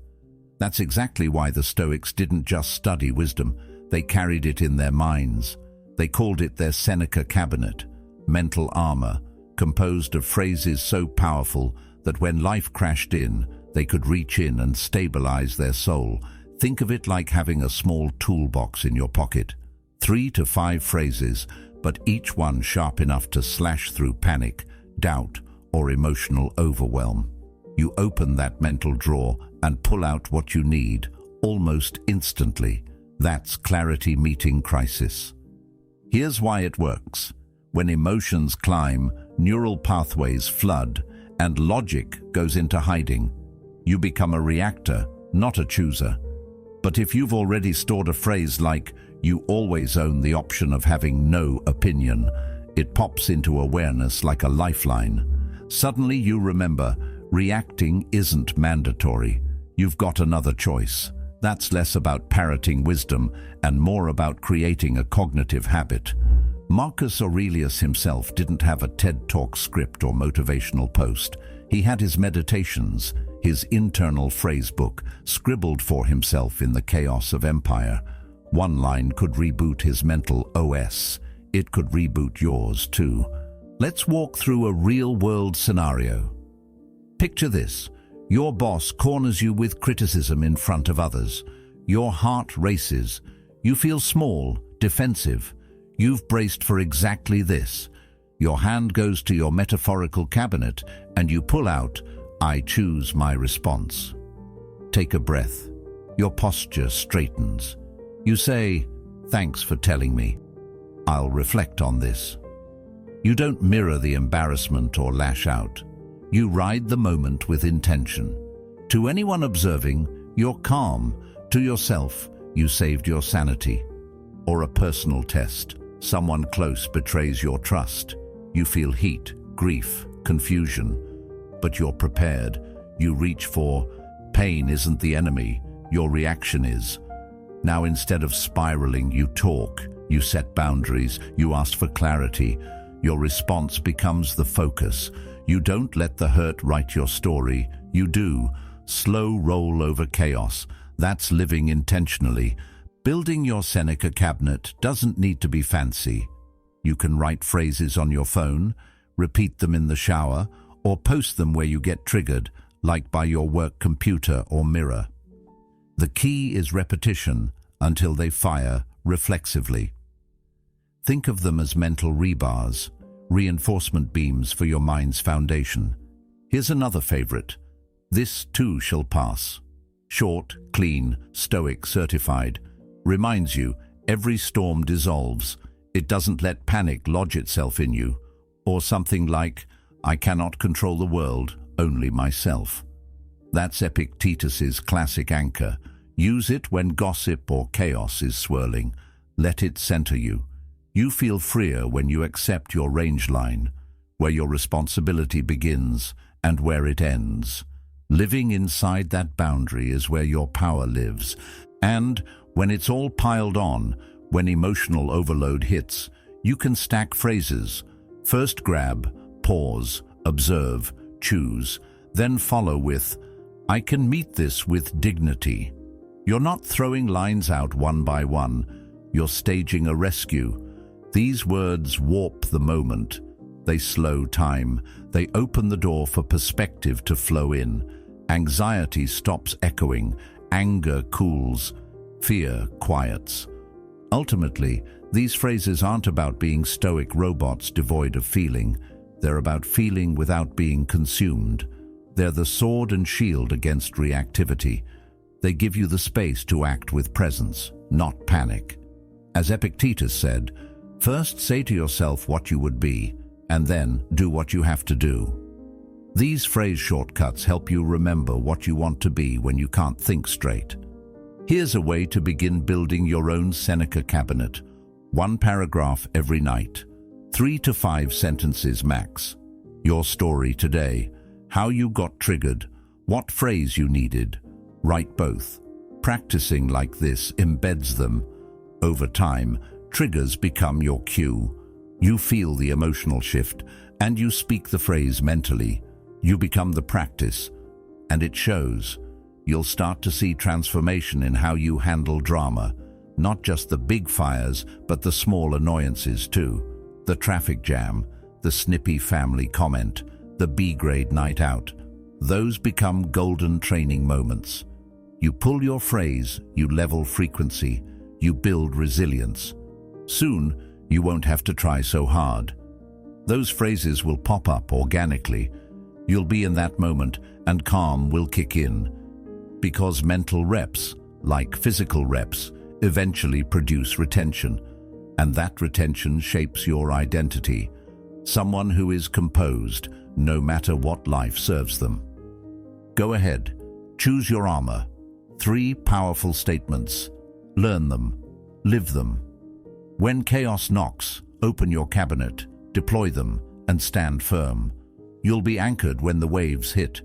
That's exactly why the Stoics didn't just study wisdom, they carried it in their minds. They called it their Seneca cabinet, mental armor, composed of phrases so powerful that when life crashed in, they could reach in and stabilize their soul. Think of it like having a small toolbox in your pocket. 3 to 5 phrases, but each one sharp enough to slash through panic, doubt, or emotional overwhelm. You open that mental drawer and pull out what you need, almost instantly. That's clarity meeting crisis. Here's why it works. When emotions climb, neural pathways flood, and logic goes into hiding. You become a reactor, not a chooser. But if you've already stored a phrase like, "You always own the option of having no opinion," it pops into awareness like a lifeline. Suddenly you remember, reacting isn't mandatory. You've got another choice. That's less about parroting wisdom and more about creating a cognitive habit. Marcus Aurelius himself didn't have a TED Talk script or motivational post. He had his meditations, his internal phrase book, scribbled for himself in the chaos of empire. One line could reboot his mental OS. It could reboot yours too. Let's walk through a real-world scenario. Picture this. Your boss corners you with criticism in front of others. Your heart races. You feel small, defensive. You've braced for exactly this. Your hand goes to your metaphorical cabinet and you pull out, "I choose my response." Take a breath. Your posture straightens. You say, "Thanks for telling me. I'll reflect on this." You don't mirror the embarrassment or lash out. You ride the moment with intention. To anyone observing, you're calm. To yourself, you saved your sanity. Or a personal test. Someone close betrays your trust. You feel heat, grief, confusion. But you're prepared. You reach for, pain isn't the enemy. your reaction is. Now, instead of spiraling, you talk, you set boundaries, you ask for clarity. Your response becomes the focus. You don't let the hurt write your story. You do. Slow roll over chaos. That's living intentionally. Building your Seneca cabinet doesn't need to be fancy. You can write phrases on your phone, repeat them in the shower, or post them where you get triggered, like by your work computer or mirror. The key is repetition until they fire reflexively. Think of them as mental rebars, reinforcement beams for your mind's foundation. Here's another favorite. This too shall pass. Short, clean, Stoic certified. Reminds you, every storm dissolves. It doesn't let panic lodge itself in you. Or something like, I cannot control the world, only myself. That's Epictetus's classic anchor. Use it when gossip or chaos is swirling. Let it center you. You feel freer when you accept your range line, where your responsibility begins and where it ends. Living inside that boundary is where your power lives. And when it's all piled on, when emotional overload hits, you can stack phrases. First grab, pause, observe, choose, then follow with, I can meet this with dignity. You're not throwing lines out one by one. You're staging a rescue. These words warp the moment. They slow time. They open the door for perspective to flow in. Anxiety stops echoing. Anger cools. Fear quiets. Ultimately, these phrases aren't about being stoic robots devoid of feeling. They're about feeling without being consumed. They're the sword and shield against reactivity. They give you the space to act with presence, not panic. As Epictetus said, first say to yourself what you would be, and then do what you have to do. These phrase shortcuts help you remember what you want to be when you can't think straight. Here's a way to begin building your own Seneca cabinet. 1 paragraph every night. 3 to 5 sentences max. Your story today. How you got triggered. What phrase you needed. Write both. Practicing like this embeds them. Over time, triggers become your cue. You feel the emotional shift, and you speak the phrase mentally. You become the practice, and it shows. You'll start to see transformation in how you handle drama. Not just the big fires, but the small annoyances too. The traffic jam, the snippy family comment, the B-grade night out. Those become golden training moments. You pull your phrase, you level frequency, you build resilience. Soon, you won't have to try so hard. Those phrases will pop up organically. You'll be in that moment, and calm will kick in. Because mental reps, like physical reps, eventually produce retention, and that retention shapes your identity. Someone who is composed, no matter what life serves them. Go ahead, choose your armor. 3 powerful statements. Learn them, live them. When chaos knocks, open your cabinet, deploy them, and stand firm. You'll be anchored when the waves hit.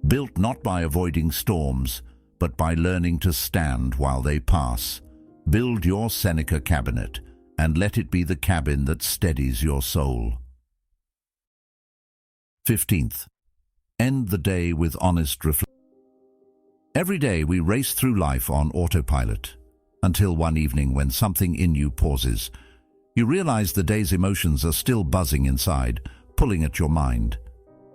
Built not by avoiding storms, but by learning to stand while they pass. Build your Seneca cabinet, and let it be the cabin that steadies your soul. 15th. End the day with honest reflection. Every day we race through life on autopilot, until one evening when something in you pauses. You realize the day's emotions are still buzzing inside, pulling at your mind.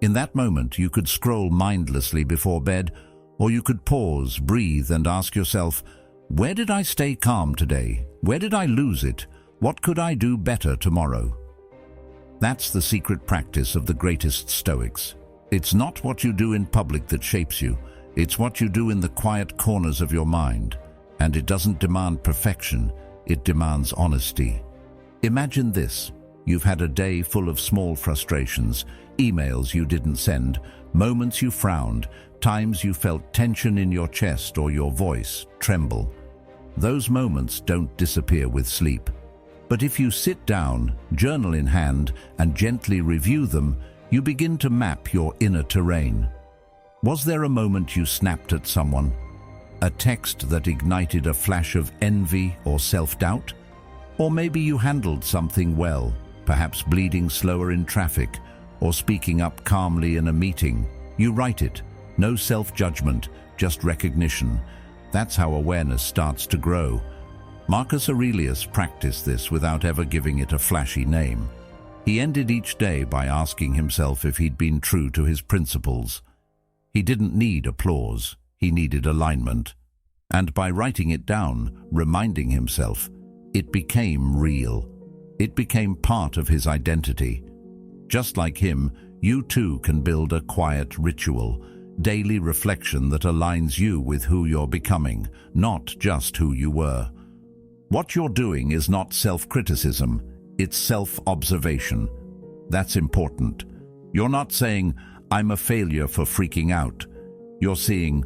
In that moment, you could scroll mindlessly before bed, or you could pause, breathe, and ask yourself, where did I stay calm today? Where did I lose it? What could I do better tomorrow? That's the secret practice of the greatest Stoics. It's not what you do in public that shapes you. It's what you do in the quiet corners of your mind. And it doesn't demand perfection, it demands honesty. Imagine this. You've had a day full of small frustrations, emails you didn't send, moments you frowned, times you felt tension in your chest or your voice tremble. Those moments don't disappear with sleep. But if you sit down, journal in hand, and gently review them, you begin to map your inner terrain. Was there a moment you snapped at someone? A text that ignited a flash of envy or self-doubt? Or maybe you handled something well, perhaps bleeding slower in traffic, or speaking up calmly in a meeting. You write it. No self-judgment, just recognition. That's how awareness starts to grow. Marcus Aurelius practiced this without ever giving it a flashy name. He ended each day by asking himself if he'd been true to his principles. He didn't need applause, he needed alignment. And by writing it down, reminding himself, it became real. It became part of his identity. Just like him, you too can build a quiet ritual, daily reflection that aligns you with who you're becoming, not just who you were. What you're doing is not self-criticism, it's self-observation. That's important. You're not saying, I'm a failure for freaking out. You're saying,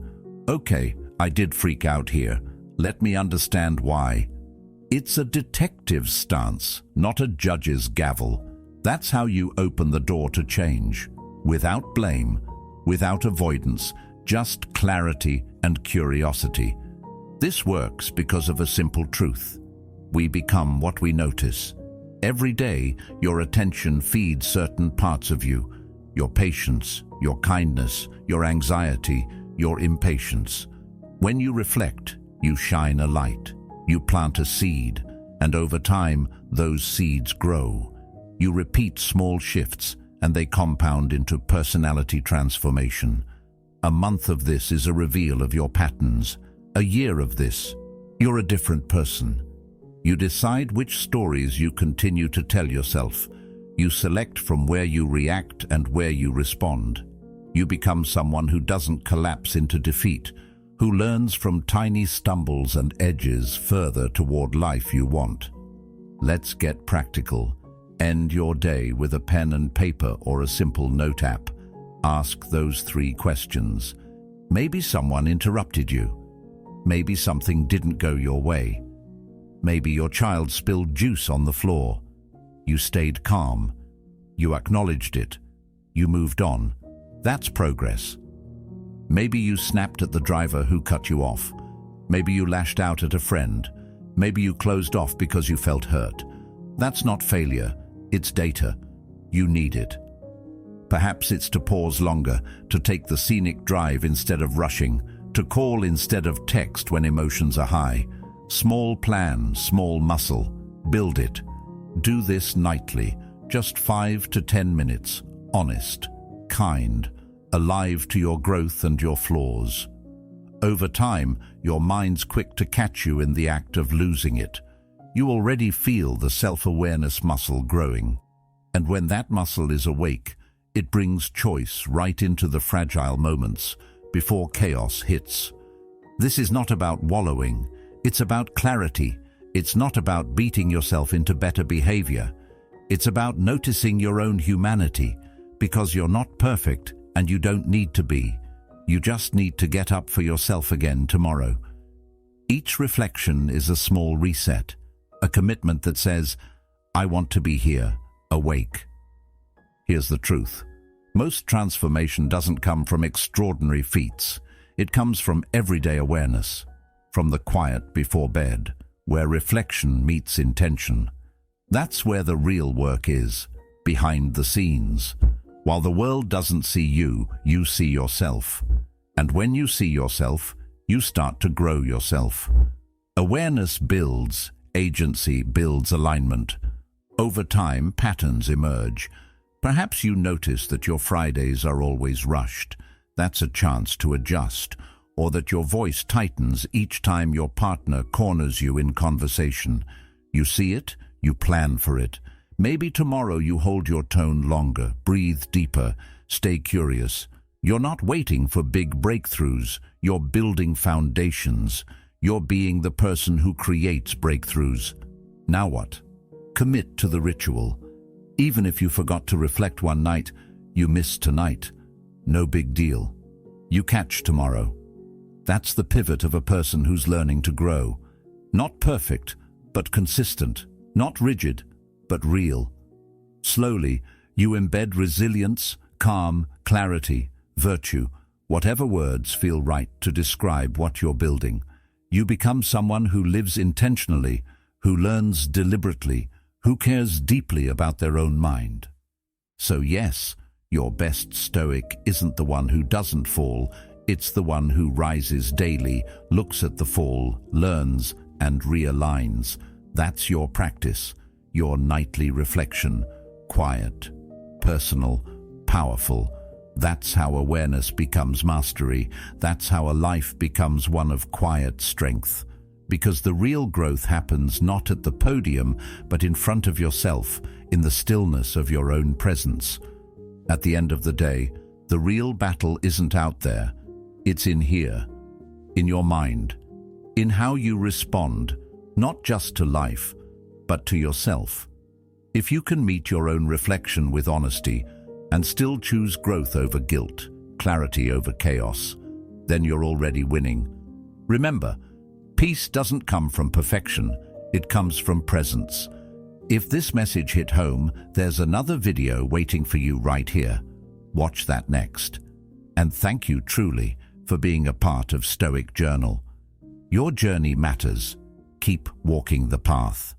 okay, I did freak out here. Let me understand why. It's a detective's stance, not a judge's gavel. That's how you open the door to change. Without blame, without avoidance, just clarity and curiosity. This works because of a simple truth. We become what we notice. Every day, your attention feeds certain parts of you. Your patience, your kindness, your anxiety, your impatience. When you reflect, you shine a light. You plant a seed, and over time, those seeds grow. You repeat small shifts, and they compound into personality transformation. A month of this is a reveal of your patterns. A year of this, you're a different person. You decide which stories you continue to tell yourself. You select from where you react and where you respond. You become someone who doesn't collapse into defeat, who learns from tiny stumbles and edges further toward life you want. Let's get practical. End your day with a pen and paper or a simple note app. Ask those 3 questions. Maybe someone interrupted you. Maybe something didn't go your way. Maybe your child spilled juice on the floor. You stayed calm. You acknowledged it. You moved on. That's progress. Maybe you snapped at the driver who cut you off. Maybe you lashed out at a friend. Maybe you closed off because you felt hurt. That's not failure. It's data. You need it. Perhaps it's to pause longer, to take the scenic drive instead of rushing, to call instead of text when emotions are high. Small plan, small muscle. Build it. Do this nightly, just 5 to 10 minutes, honest, kind, alive to your growth and your flaws. Over time, your mind's quick to catch you in the act of losing it. You already feel the self-awareness muscle growing. And when that muscle is awake, it brings choice right into the fragile moments before chaos hits. This is not about wallowing. It's about clarity. It's not about beating yourself into better behavior. It's about noticing your own humanity, because you're not perfect and you don't need to be. You just need to get up for yourself again tomorrow. Each reflection is a small reset, a commitment that says, I want to be here, awake. Here's the truth. Most transformation doesn't come from extraordinary feats. It comes from everyday awareness, from the quiet before bed, where reflection meets intention. That's where the real work is, behind the scenes. While the world doesn't see you, you see yourself. And when you see yourself, you start to grow yourself. Awareness builds, agency builds alignment. Over time, patterns emerge. Perhaps you notice that your Fridays are always rushed. That's a chance to adjust. Or that your voice tightens each time your partner corners you in conversation. You see it, you plan for it. Maybe tomorrow you hold your tone longer, breathe deeper, stay curious. You're not waiting for big breakthroughs, you're building foundations. You're being the person who creates breakthroughs. Now what? Commit to the ritual. Even if you forgot to reflect one night, you missed tonight. No big deal. You catch tomorrow. That's the pivot of a person who's learning to grow. Not perfect, but consistent. Not rigid, but real. Slowly, you embed resilience, calm, clarity, virtue, Whatever words feel right to describe what you're building. You become someone who lives intentionally, who learns deliberately, who cares deeply about their own mind. So yes, your best Stoic isn't the one who doesn't fall, it's the one who rises daily, looks at the fall, learns, and realigns. That's your practice, your nightly reflection, quiet, personal, powerful. That's how awareness becomes mastery. That's how a life becomes one of quiet strength. Because the real growth happens not at the podium, but in front of yourself, in the stillness of your own presence. At the end of the day, the real battle isn't out there. It's in here, in your mind, in how you respond, not just to life, but to yourself. If you can meet your own reflection with honesty and still choose growth over guilt, clarity over chaos, then you're already winning. Remember, peace doesn't come from perfection, it comes from presence. If this message hit home, there's another video waiting for you right here. Watch that next. And thank you truly for being a part of Stoic Journal. Your journey matters. Keep walking the path.